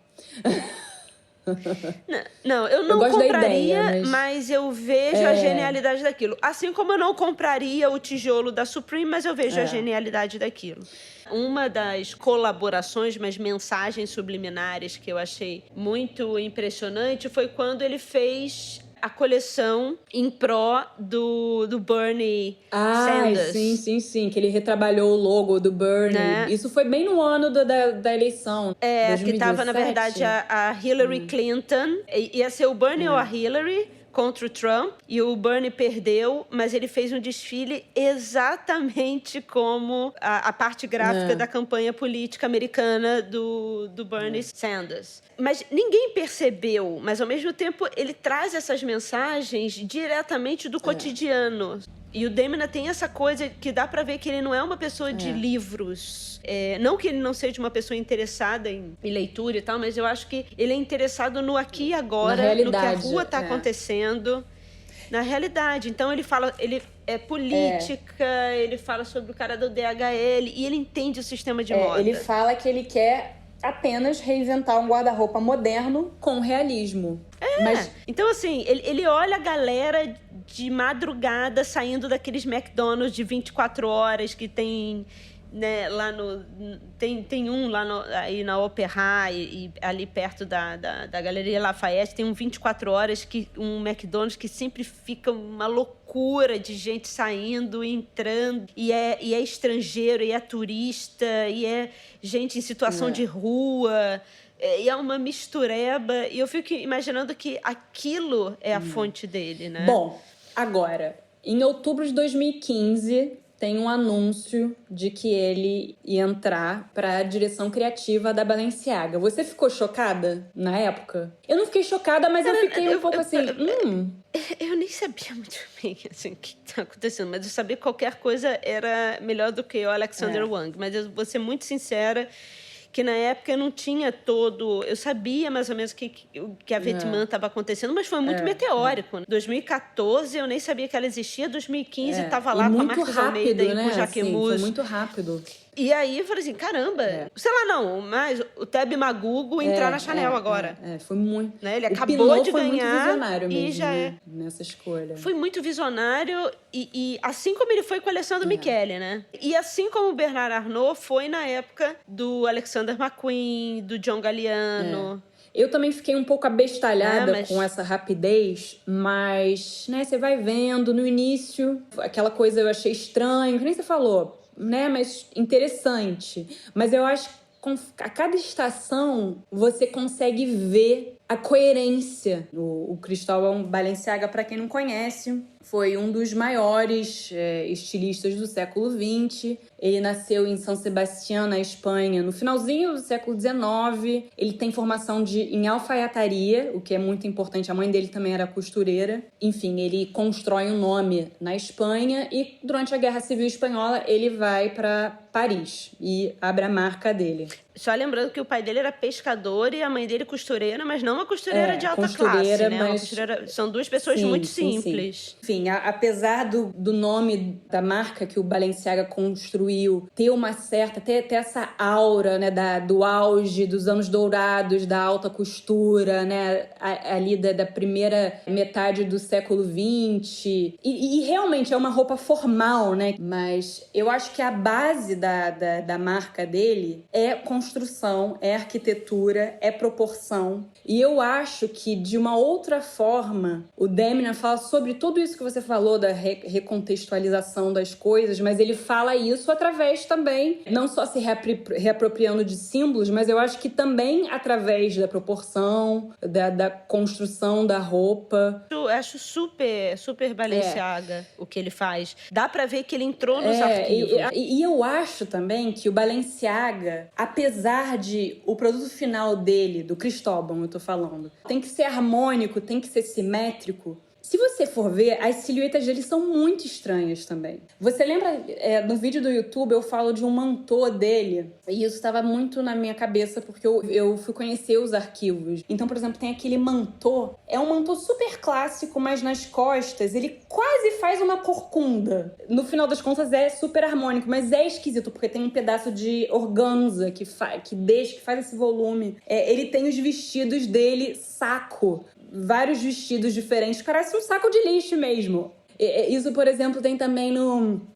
Não, eu não compraria, ideia, mas eu vejo a genialidade daquilo. Assim como eu não compraria o tijolo da Supreme, mas eu vejo a genialidade daquilo. Uma das colaborações, mas mensagens subliminares que eu achei muito impressionante foi quando ele fez a coleção em pró do Bernie Sanders. Sim, que ele retrabalhou o logo do Bernie. Né? Isso foi bem no ano da eleição. 2017. Que estava, na verdade, a Hillary Clinton. Ia ser o Bernie ou a Hillary contra o Trump, e o Bernie perdeu, mas ele fez um desfile exatamente como a parte gráfica da campanha política americana do Bernie Sanders. Mas ninguém percebeu, mas ao mesmo tempo ele traz essas mensagens diretamente do cotidiano. E o Demna tem essa coisa que dá pra ver que ele não é uma pessoa de livros. Não que ele não seja uma pessoa interessada em leitura e tal, mas eu acho que ele é interessado no aqui e agora, no que a rua tá acontecendo. Na realidade. Então ele é política, ele fala sobre o cara do DHL e ele entende o sistema de moda. Ele fala que ele quer apenas reinventar um guarda-roupa moderno com realismo. Então, assim, ele olha a galera de madrugada saindo daqueles McDonald's de 24 horas que tem, né, lá no... Tem um lá aí na Opera e ali perto da Galeria Lafayette, tem um 24 horas, um McDonald's que sempre fica uma loucura de gente saindo, entrando, e é estrangeiro, e é turista, e é gente em situação de rua... E é uma mistureba. E eu fico imaginando que aquilo é a fonte dele, né? Bom, agora, em outubro de 2015, tem um anúncio de que ele ia entrar para a direção criativa da Balenciaga. Você ficou chocada na época? Eu não fiquei chocada, mas eu fiquei um pouco assim... Eu nem sabia muito bem assim, o que está acontecendo, mas eu sabia que qualquer coisa era melhor do que o Alexander Wang. Mas eu vou ser muito sincera... que na época eu não tinha todo... Eu sabia mais ou menos que a Vetman estava acontecendo, mas foi muito meteórico. Em 2014, eu nem sabia que ela existia. 2015, estava lá com a Marcos Almeida e com o Jaquemus. Foi muito rápido. E aí eu falei assim, caramba, sei lá não, mas o Teb Magugo entrar na Chanel agora. Foi muito... Né? Ele acabou de foi ganhar muito visionário mesmo, e já nessa escolha. Foi muito visionário e assim como ele foi com o Alessandro Michele, né? E assim como o Bernard Arnault foi na época do Alexander McQueen, do John Galliano... Eu também fiquei um pouco abestalhada com essa rapidez, mas, né, você vai vendo no início, aquela coisa eu achei estranho, que nem você falou, né, mas interessante. Mas eu acho que a cada estação você consegue ver a coerência. O Cristóbal Balenciaga, para quem não conhece, foi um dos maiores estilistas do século XX. Ele nasceu em São Sebastião, na Espanha, no finalzinho do século XIX. Ele tem formação em alfaiataria, o que é muito importante. A mãe dele também era costureira. Enfim, ele constrói um nome na Espanha e durante a Guerra Civil Espanhola ele vai para Paris e abre a marca dele. Só lembrando que o pai dele era pescador e a mãe dele costureira, mas não uma costureira de alta classe, né? Mas... São duas pessoas muito simples. Enfim, apesar do nome da marca que o Balenciaga construiu ter uma certa... ter essa aura, né, do auge, dos anos dourados, da alta costura, né? Ali da primeira metade do século XX. E realmente é uma roupa formal, né? Mas eu acho que a base da marca dele é construção, é arquitetura, é proporção. E eu acho que, de uma outra forma, o Demna fala sobre tudo isso que você falou, da recontextualização das coisas, mas ele fala isso através também, não só se reapropriando de símbolos, mas eu acho que também através da proporção, da construção da roupa. Eu acho super Balenciaga o que ele faz. Dá pra ver que ele entrou nos arquivos. E eu acho também que o Balenciaga, apesar de o produto final dele, do Cristóbal, eu tô falando, tem que ser harmônico, tem que ser simétrico. Se você for ver, as silhuetas dele são muito estranhas também. Você lembra, no vídeo do YouTube, eu falo de um mantô dele, e isso estava muito na minha cabeça, porque eu fui conhecer os arquivos. Então, por exemplo, tem aquele mantô, é um mantô super clássico, mas nas costas ele quase faz uma corcunda. No final das contas é super harmônico, mas é esquisito, porque tem um pedaço de organza que faz esse volume. Ele tem os vestidos dele, saco. Vários vestidos diferentes, parece um saco de lixo mesmo. Isso, por exemplo, tem também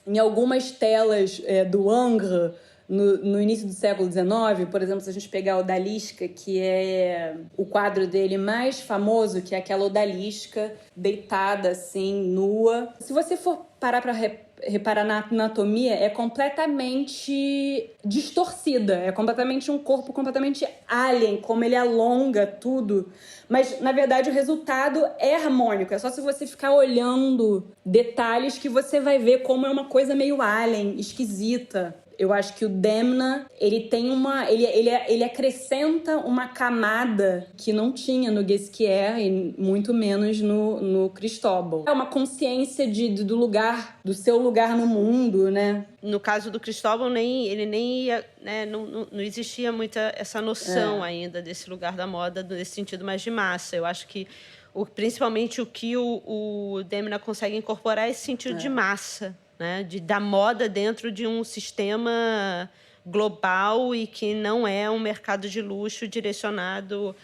em algumas telas do Ingres, no início do século XIX. Por exemplo, se a gente pegar Odalisca, que é o quadro dele mais famoso, que é aquela Odalisca deitada assim, nua. Se você for parar para reparar na anatomia, é completamente distorcida, é completamente um corpo completamente alien, como ele alonga tudo. Mas, na verdade, o resultado é harmônico. É só se você ficar olhando detalhes que você vai ver como é uma coisa meio alien, esquisita. Eu acho que o Demna, ele tem ele acrescenta uma camada que não tinha no Ghesquière e muito menos no Cristóbal. É uma consciência do seu lugar no mundo, né? No caso do Cristóbal, ele nem ia, né, não existia muita essa noção ainda desse lugar da moda, nesse sentido mais de massa. Eu acho que principalmente o que o Demna consegue incorporar é esse sentido de massa, né, da moda dentro de um sistema global e que não é um mercado de luxo direcionado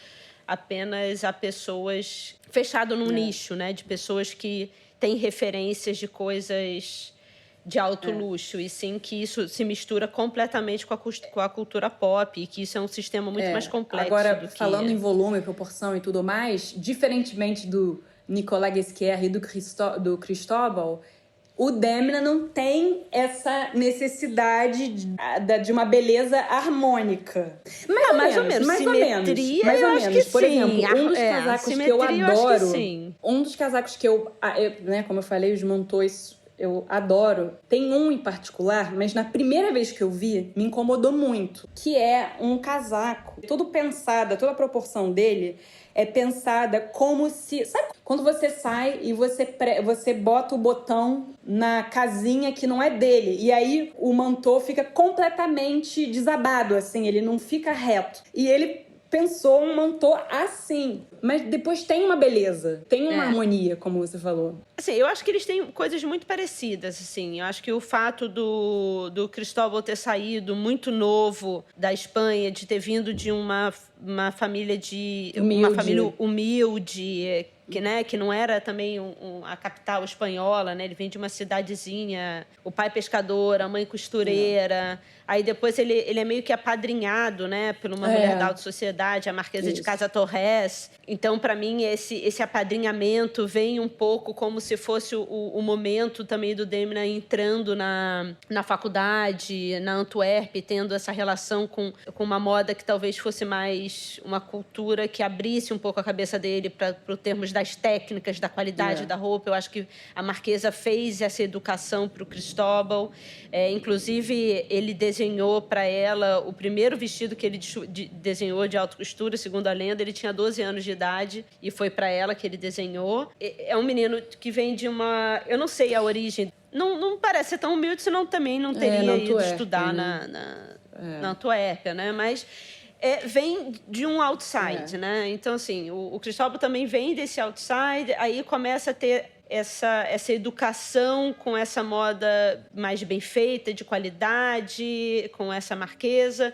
apenas a pessoas, fechado num nicho, né, de pessoas que têm referências de coisas de alto luxo, e sim que isso se mistura completamente com a cultura pop, e que isso é um sistema muito mais complexo. Agora, falando em volume, proporção e tudo mais, diferentemente do Nicolas Ghesquière e do Cristóbal, o Demna não tem essa necessidade de uma beleza harmônica. Mais ou menos. Por exemplo, um dos casacos que eu adoro, um dos casacos que eu, né, como eu falei, os mantôs eu adoro. Tem um em particular, mas na primeira vez que eu vi, me incomodou muito, que é um casaco, todo pensado, toda a proporção dele é pensada como se... Sabe quando você sai e você bota o botão na casinha que não é dele, e aí o mantô fica completamente desabado, assim, ele não fica reto. E ele pensou um mantô assim. Mas depois tem uma beleza, tem uma harmonia, como você falou. Assim, eu acho que eles têm coisas muito parecidas, assim. Eu acho que o fato do Cristóbal ter saído muito novo da Espanha, de ter vindo de uma família humilde, que não era também a capital espanhola, né? Ele vem de uma cidadezinha, o pai pescador, a mãe costureira. Aí depois ele é meio que apadrinhado, né, por uma mulher da alta sociedade, a Marquesa de Casa Torres. Então, para mim, esse apadrinhamento vem um pouco como se fosse o momento também do Demna entrando na faculdade, na Antuérpia, tendo essa relação com uma moda que talvez fosse mais uma cultura que abrisse um pouco a cabeça dele para os termos das técnicas, da qualidade da roupa. Eu acho que a Marquesa fez essa educação para o Cristóbal. Inclusive, ele desenhou para ela o primeiro vestido que ele desenhou de alta costura, segundo a lenda. Ele tinha 12 anos de idade e foi para ela que ele desenhou. É um menino que vem de uma... Eu não sei a origem. Não parece ser tão humilde, senão também não teria ido estudar na Antuérpia, né? Mas... vem de um outside, né? Então, assim, o Cristóbal também vem desse outside, aí começa a ter essa educação com essa moda mais bem feita, de qualidade, com essa Marquesa.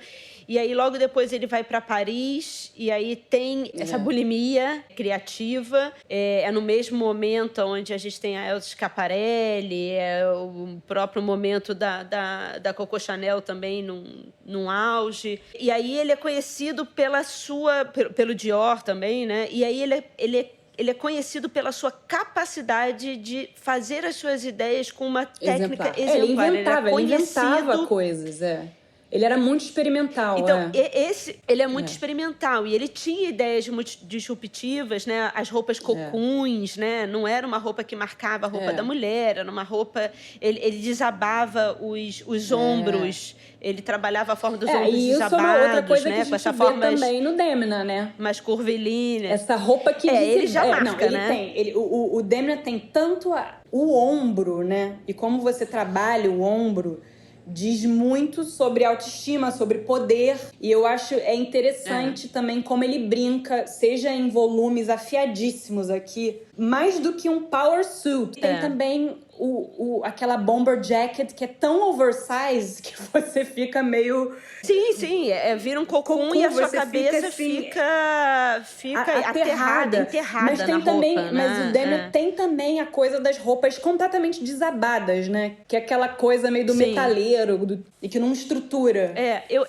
E aí, logo depois, ele vai para Paris, e aí tem essa bulimia criativa. É no mesmo momento onde a gente tem a Elsa Schiaparelli, o próprio momento da Coco Chanel também num auge. E aí ele é conhecido pelo Dior também, né? E aí ele é conhecido pela sua capacidade de fazer as suas ideias com uma técnica exemplar. Ele inventava coisas, Ele era muito experimental. Então, ele é muito experimental. E ele tinha ideias muito disruptivas, né? As roupas cocuns, né? Não era uma roupa que marcava a roupa da mulher, era uma roupa... Ele desabava os ombros. Ele trabalhava a forma dos ombros desabados, é uma outra coisa, né? Que a gente vê também no Demna, né? Mais curvilínea. Essa roupa que... ele já marca, né? O Demna tem tanto o ombro, né? E como você trabalha o ombro... diz muito sobre autoestima, sobre poder. E eu acho interessante também como ele brinca, seja em volumes afiadíssimos aqui, mais do que um power suit. Tem também aquela bomber jacket que é tão oversized que você fica meio... Sim. Vira um cocum e a sua cabeça fica enterrada mas tem na também, roupa, mas né? o Demna tem também a coisa das roupas completamente desabadas, né? Que é aquela coisa meio do metaleiro e que não estrutura.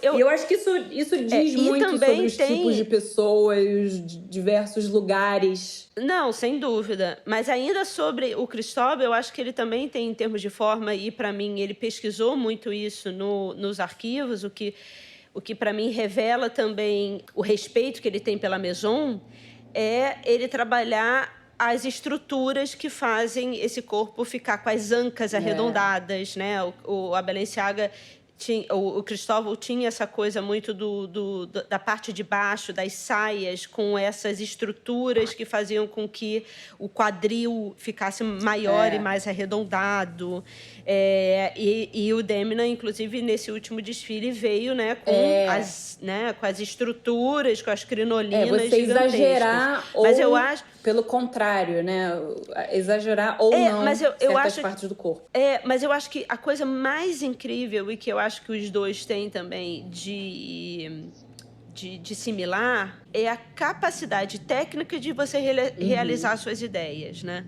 Eu acho que isso diz muito sobre os tipos de pessoas, de diversos lugares. Não, sem dúvida. Mas ainda sobre o Cristóbal, eu acho que ele também tem, em termos de forma, e para mim ele pesquisou muito isso nos arquivos, o que para mim revela também o respeito que ele tem pela Maison, é ele trabalhar as estruturas que fazem esse corpo ficar com as ancas arredondadas, né? A Balenciaga... O Cristóbal tinha essa coisa muito da parte de baixo, das saias, com essas estruturas que faziam com que o quadril ficasse maior e mais arredondado. E o Demna, inclusive, nesse último desfile, veio com as estruturas, com as crinolinas você gigantescas. Exagerar mas ou, eu acho... pelo contrário, né? Exagerar ou não mas eu certas acho, partes do corpo. Mas eu acho que a coisa mais incrível, e que eu acho que os dois têm também de similar, é a capacidade técnica de você realizar suas ideias, né?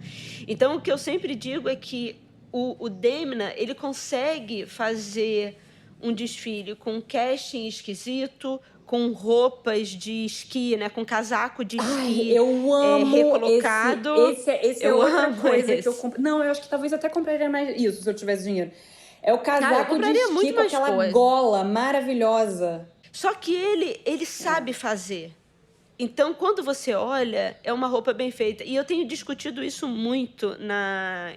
Então, o que eu sempre digo é que o Demna, ele consegue fazer um desfile com um casting esquisito, com roupas de esqui, né? Com casaco de esqui. Eu amo recolocado. Esse é outra coisa que eu compro. Não, eu acho que talvez eu até compraria mais isso se eu tivesse dinheiro. É o casaco de esqui com aquela gola maravilhosa. Só que ele sabe fazer. Então, quando você olha, é uma roupa bem feita. E eu tenho discutido isso muito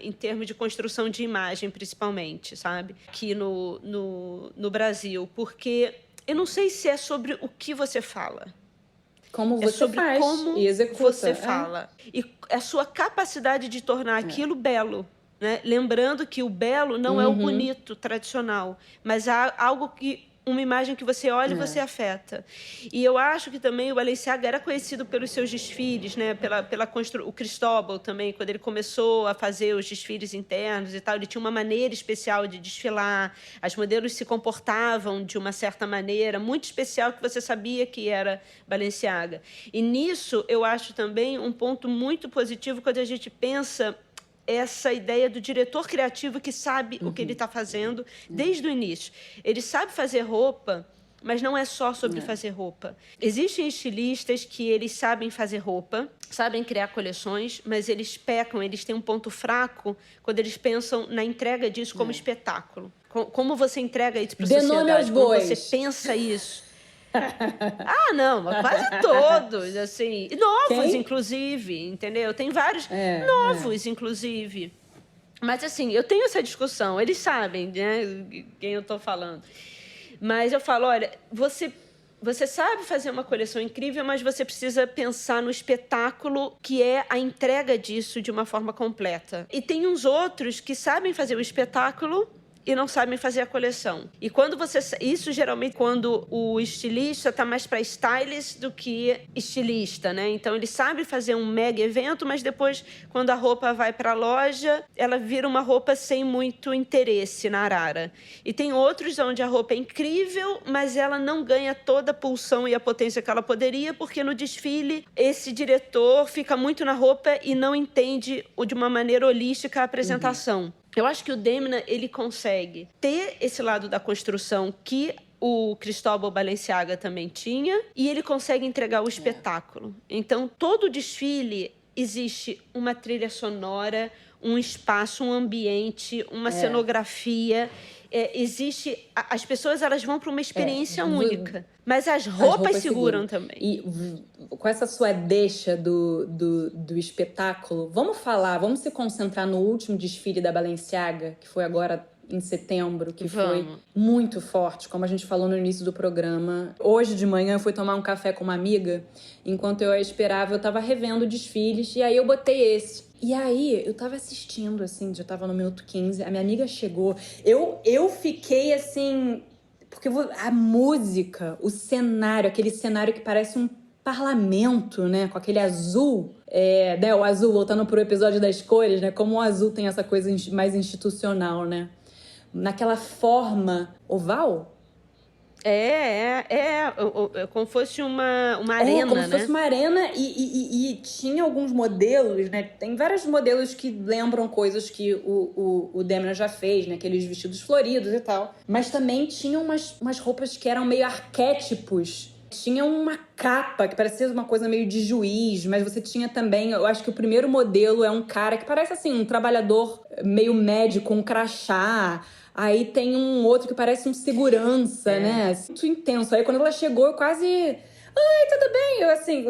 em termos de construção de imagem, principalmente, sabe? Aqui no Brasil. Porque eu não sei se é sobre o que você fala. Como você sobre faz como e executa. Você fala. E a sua capacidade de tornar aquilo belo. Né? Lembrando que o belo não é o bonito tradicional, mas há algo que uma imagem que você olha e você afeta. E eu acho que também o Balenciaga era conhecido pelos seus desfiles, né? O Cristóbal também, quando ele começou a fazer os desfiles internos e tal, ele tinha uma maneira especial de desfilar, as modelos se comportavam de uma certa maneira muito especial que você sabia que era Balenciaga. E nisso eu acho também um ponto muito positivo quando a gente pensa essa ideia do diretor criativo que sabe o que ele está fazendo desde o início. Ele sabe fazer roupa, mas não é só sobre fazer roupa. Existem estilistas que eles sabem fazer roupa, sabem criar coleções, mas eles pecam, eles têm um ponto fraco quando eles pensam na entrega disso como espetáculo. Como você entrega isso para a sociedade? Como você pensa isso? Não, mas quase todos, assim. Novos, inclusive, entendeu? Tem vários novos, inclusive. Mas, assim, eu tenho essa discussão. Eles sabem, né, quem eu estou falando. Mas eu falo, olha, você sabe fazer uma coleção incrível, mas você precisa pensar no espetáculo que é a entrega disso de uma forma completa. E tem uns outros que sabem fazer o espetáculo e não sabem fazer a coleção. E isso geralmente quando o estilista está mais para stylist do que estilista, né? Então ele sabe fazer um mega evento, mas depois quando a roupa vai para a loja, ela vira uma roupa sem muito interesse na arara. E tem outros onde a roupa é incrível, mas ela não ganha toda a pulsão e a potência que ela poderia, porque no desfile esse diretor fica muito na roupa e não entende de uma maneira holística a apresentação. Eu acho que o Demna, ele consegue ter esse lado da construção que o Cristóbal Balenciaga também tinha, e ele consegue entregar o espetáculo. Então, todo desfile existe uma trilha sonora, um espaço, um ambiente, uma cenografia. As pessoas elas vão para uma experiência única. Mas as roupas seguram também. E com essa sua deixa do espetáculo, vamos se concentrar no último desfile da Balenciaga, que foi agora em setembro, que foi muito forte, como a gente falou no início do programa. Hoje de manhã eu fui tomar um café com uma amiga, enquanto eu a esperava, eu tava revendo desfiles, e aí eu botei esse. E aí, eu tava assistindo, assim, já tava no minuto 15, a minha amiga chegou, eu fiquei, assim, porque a música, o cenário, aquele cenário que parece um parlamento, né, com aquele azul, né, o azul, voltando pro episódio das cores, né, como o azul tem essa coisa mais institucional, né, naquela forma oval. Como fosse uma arena, como se fosse uma arena e tinha alguns modelos, né? Tem vários modelos que lembram coisas que o Demna já fez, né? Aqueles vestidos floridos e tal. Mas também tinha umas roupas que eram meio arquétipos. Tinha uma capa que parecia uma coisa meio de juiz, mas você tinha também... Eu acho que o primeiro modelo é um cara que parece, assim, um trabalhador meio médico, um crachá. Aí tem um outro que parece um segurança, né? Muito intenso. Aí quando ela chegou, eu quase... Ai, tudo bem? Eu, assim,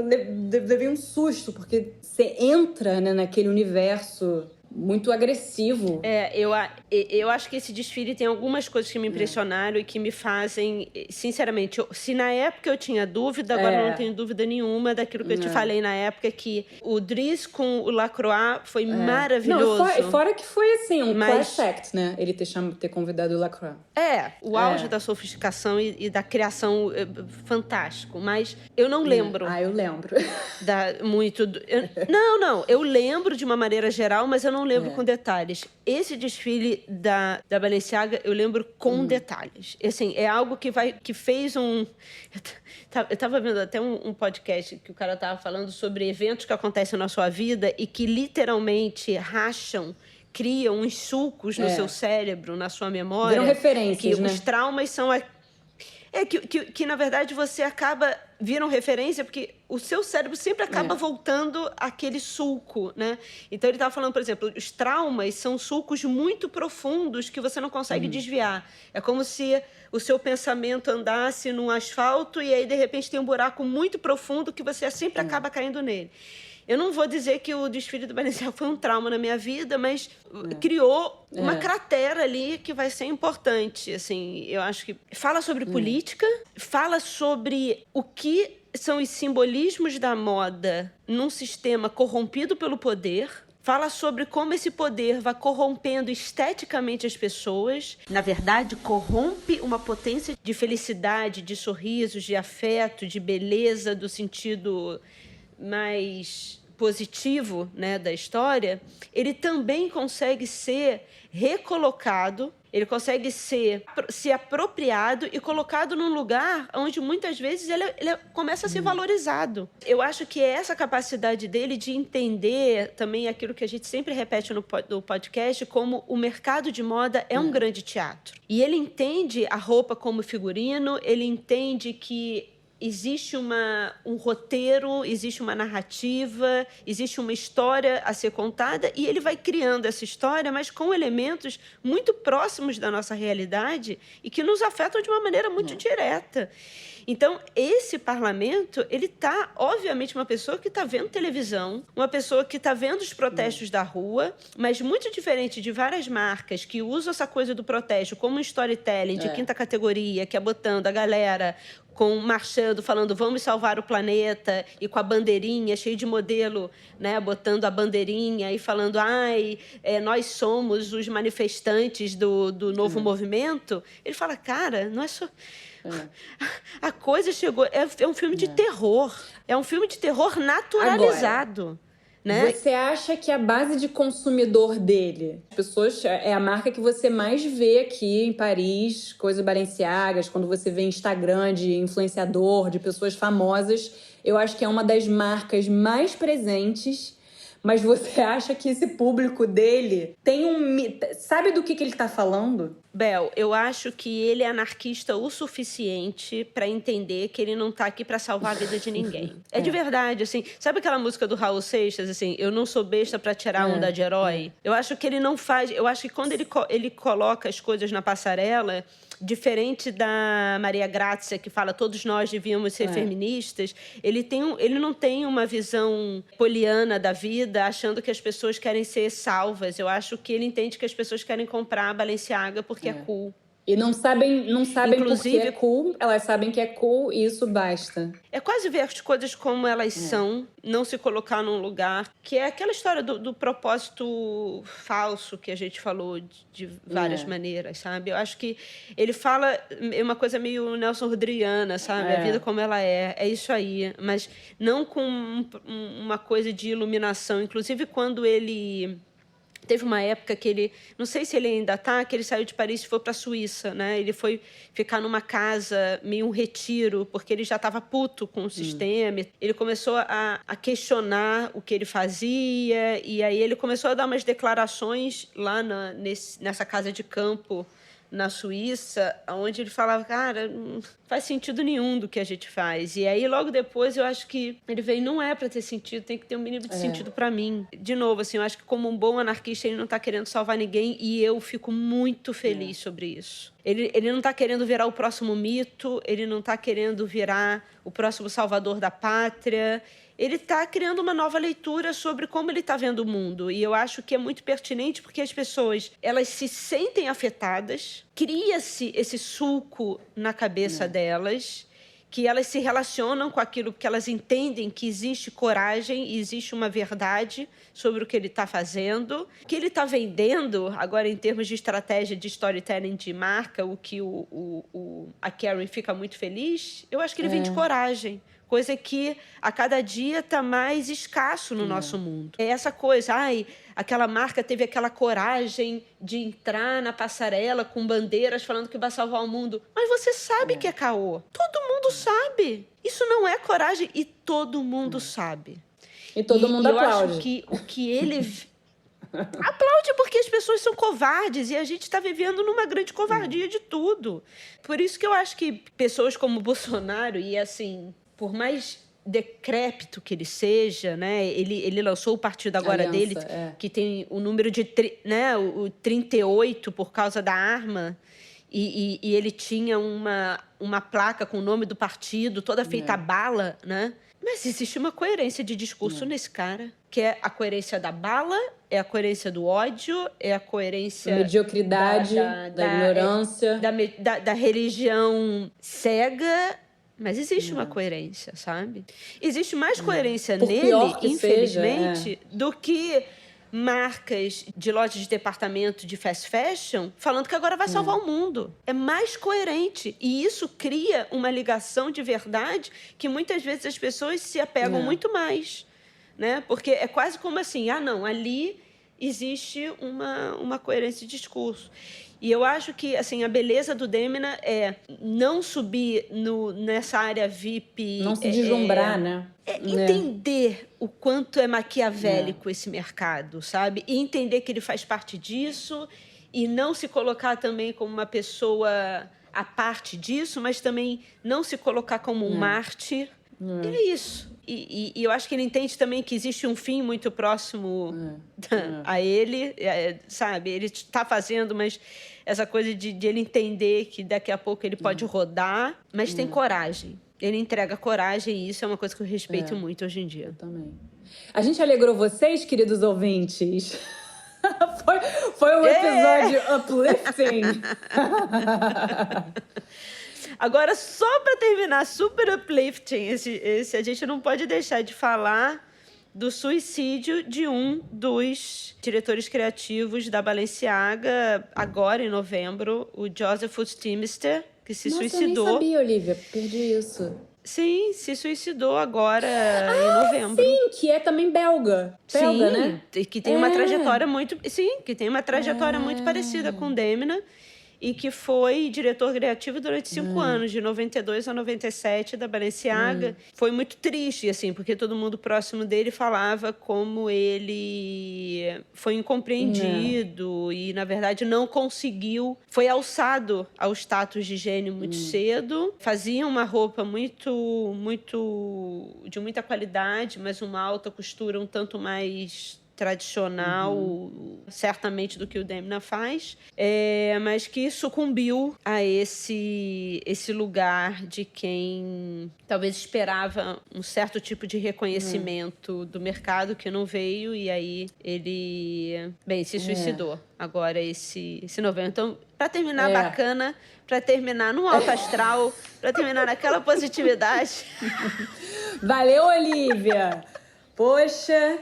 levei um susto, porque você entra, né, naquele universo muito agressivo. Eu acho que esse desfile tem algumas coisas que me impressionaram e que me fazem, sinceramente, se na época eu tinha dúvida, agora eu não tenho dúvida nenhuma daquilo que eu te falei na época, que o Dries com o Lacroix foi maravilhoso. Não, fora que foi, assim, um class act, né? Ele ter convidado o Lacroix. O auge da sofisticação e da criação fantástico, mas eu não lembro. Eu lembro. Eu lembro de uma maneira geral, mas eu não lembro com detalhes. Esse desfile da Balenciaga, eu lembro com detalhes. Assim, é algo que fez um... Eu tava vendo até um podcast que o cara tava falando sobre eventos que acontecem na sua vida e que literalmente criam uns sulcos no seu cérebro, na sua memória. Viram referências, né? Os traumas são... Que, na verdade, você acaba... Viram referência porque o seu cérebro sempre acaba voltando àquele sulco, né? Então, ele estava falando, por exemplo, os traumas são sulcos muito profundos que você não consegue desviar. É como se o seu pensamento andasse num asfalto e aí, de repente, tem um buraco muito profundo que você sempre acaba caindo nele. Eu não vou dizer que o desfile do Balenciaga foi um trauma na minha vida, mas criou uma cratera ali que vai ser importante. Assim, eu acho que fala sobre política, fala sobre o que são os simbolismos da moda num sistema corrompido pelo poder. Fala sobre como esse poder vai corrompendo esteticamente as pessoas. Na verdade, corrompe uma potência de felicidade, de sorrisos, de afeto, de beleza, do sentido mais positivo, né, da história. Ele também consegue ser recolocado, ele consegue ser apropriado e colocado num lugar onde muitas vezes ele começa a ser valorizado. Eu acho que é essa capacidade dele de entender também aquilo que a gente sempre repete no podcast, como o mercado de moda é um grande teatro. E ele entende a roupa como figurino, ele entende que existe um roteiro, existe uma narrativa, existe uma história a ser contada e ele vai criando essa história, mas com elementos muito próximos da nossa realidade e que nos afetam de uma maneira muito direta. Então, esse parlamento, ele está, obviamente, uma pessoa que está vendo televisão, uma pessoa que está vendo os protestos da rua, mas muito diferente de várias marcas que usam essa coisa do protesto como um storytelling de quinta categoria, que é botando a galera marchando, falando vamos salvar o planeta, e com a bandeirinha, cheio de modelo, né, botando a bandeirinha e falando nós somos os manifestantes do novo movimento. Ele fala, cara, não é só... A coisa chegou... É um filme de terror. É um filme de terror naturalizado. Agora, né? Você acha que a base de consumidor dele, as pessoas, é a marca que você mais vê aqui em Paris, coisas Balenciagas, quando você vê Instagram de influenciador, de pessoas famosas, eu acho que é uma das marcas mais presentes. Mas você acha que esse público dele tem sabe do que ele está falando? Bel, eu acho que ele é anarquista o suficiente para entender que ele não está aqui para salvar a vida de ninguém. É de verdade, assim. Sabe aquela música do Raul Seixas, assim, eu não sou besta para tirar onda de herói? Eu acho que ele não faz... Eu acho que quando ele coloca as coisas na passarela, diferente da Maria Grazia, que fala todos nós devíamos ser feministas, ele não tem uma visão poliana da vida, achando que as pessoas querem ser salvas. Eu acho que ele entende que as pessoas querem comprar a Balenciaga porque é cool. E não sabem porque é cool, elas sabem que é cool e isso basta. É quase ver as coisas como elas são, não se colocar num lugar, que é aquela história do propósito falso que a gente falou de várias maneiras, sabe? Eu acho que ele fala uma coisa meio Nelson Rodriguiana, sabe? A vida como ela é isso aí, mas não com uma coisa de iluminação. Inclusive, quando ele... Teve uma época que ele, não sei se ele ainda está, que ele saiu de Paris e foi para a Suíça, né? Ele foi ficar numa casa, meio um retiro, porque ele já estava puto com o sistema. Ele começou a questionar o que ele fazia, e aí ele começou a dar umas declarações lá nessa casa de campo na Suíça, onde ele falava, cara, não faz sentido nenhum do que a gente faz. E aí, logo depois, eu acho que ele veio, não é para ter sentido, tem que ter um mínimo de sentido para mim. De novo, assim, eu acho que como um bom anarquista, ele não está querendo salvar ninguém e eu fico muito feliz sobre isso. Ele não está querendo virar o próximo mito, ele não está querendo virar o próximo salvador da pátria. Ele está criando uma nova leitura sobre como ele está vendo o mundo. E eu acho que é muito pertinente porque as pessoas, elas se sentem afetadas, cria-se esse sulco na cabeça delas, que elas se relacionam com aquilo porque elas entendem que existe coragem e existe uma verdade sobre o que ele está fazendo. O que ele está vendendo, agora em termos de estratégia de storytelling de marca, o que a Karen fica muito feliz, eu acho que ele vende coragem. Coisa que a cada dia está mais escasso no nosso mundo. É essa coisa, aquela marca teve aquela coragem de entrar na passarela com bandeiras falando que vai salvar o mundo. Mas você sabe que é caô. Todo mundo sabe. Isso não é coragem e todo mundo sabe. E todo mundo aplaude. Eu acho que o que ele... Aplaude porque as pessoas são covardes e a gente está vivendo numa grande covardia de tudo. Por isso que eu acho que pessoas como Bolsonaro e assim... Por mais decrépito que ele seja, né? Ele lançou o partido agora dele, que tem o número de o 38 por causa da arma, e ele tinha uma placa com o nome do partido, toda feita a bala, né? Mas existe uma coerência de discurso nesse cara, que é a coerência da bala, é a coerência do ódio, é a coerência... Da mediocridade, da ignorância. Da religião cega... Mas existe uma coerência, sabe? Existe mais coerência nele, infelizmente, do que marcas de lojas de departamento de fast fashion falando que agora vai salvar o mundo. É mais coerente. E isso cria uma ligação de verdade que muitas vezes as pessoas se apegam muito mais. Né? Porque é quase como assim, não, ali existe uma coerência de discurso. E eu acho que assim, a beleza do Demna é não subir nessa área VIP... Não se deslumbrar, né? Entender o quanto é maquiavélico esse mercado, sabe? E entender que ele faz parte disso e não se colocar também como uma pessoa à parte disso, mas também não se colocar como um mártir. E é isso. E eu acho que ele entende também que existe um fim muito próximo a ele, sabe? Ele está fazendo, mas essa coisa de ele entender que daqui a pouco ele pode rodar, mas tem coragem. Ele entrega coragem e isso é uma coisa que eu respeito muito hoje em dia. Eu também. A gente alegrou vocês, queridos ouvintes? Foi um episódio uplifting. Agora, só para terminar, super uplifting, esse a gente não pode deixar de falar do suicídio de um dos diretores criativos da Balenciaga, agora em novembro, o Joseph Timmister, que se suicidou. Eu nem sabia, Olivia, perdi isso. Sim, se suicidou agora em novembro. Sim, que é também belga. Belga, né? Que tem uma trajetória muito... Sim, que tem uma trajetória muito parecida com Demna. E que foi diretor criativo durante 5 anos, de 92 a 97, da Balenciaga. Foi muito triste, assim, porque todo mundo próximo dele falava como ele foi incompreendido e, na verdade, não conseguiu. Foi alçado ao status de gênio muito cedo. Fazia uma roupa de muita qualidade, mas uma alta costura um tanto mais tradicional, certamente, do que o Demna faz, mas que sucumbiu a esse lugar de quem talvez esperava um certo tipo de reconhecimento do mercado que não veio, e aí ele, se suicidou agora esse novembro. Então, para terminar bacana, para terminar no alto astral, para terminar naquela positividade. Valeu, Olivia! Poxa,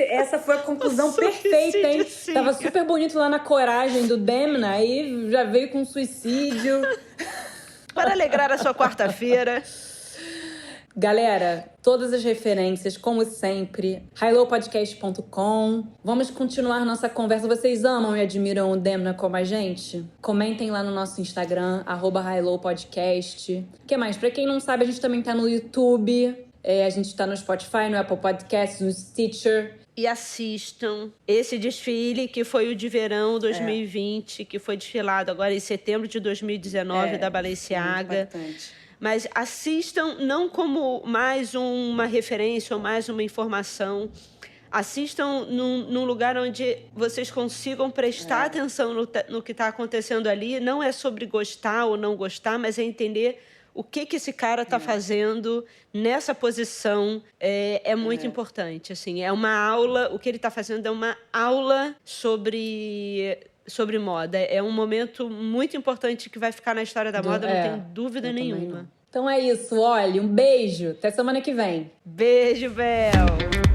essa foi a conclusão perfeita, hein? Sim. Tava super bonito lá na coragem do Demna, aí já veio com suicídio. Para alegrar a sua quarta-feira. Galera, todas as referências, como sempre, highlowpodcast.com. Vamos continuar nossa conversa. Vocês amam e admiram o Demna como a gente? Comentem lá no nosso Instagram, @highlowpodcast. O que mais? Pra quem não sabe, a gente também tá no YouTube. A gente tá no Spotify, no Apple Podcasts, no Stitcher. E assistam esse desfile, que foi o de verão 2020, que foi desfilado agora em setembro de 2019, da Balenciaga. Mas assistam não como mais uma referência ou mais uma informação. Assistam num lugar onde vocês consigam prestar atenção no que está acontecendo ali. Não é sobre gostar ou não gostar, mas é entender o que esse cara está fazendo nessa posição. É muito importante. Assim, é uma aula, o que ele está fazendo é uma aula sobre moda. É um momento muito importante que vai ficar na história da moda, não tenho dúvida nenhuma. Então é isso, olha, um beijo. Até semana que vem. Beijo, Bel!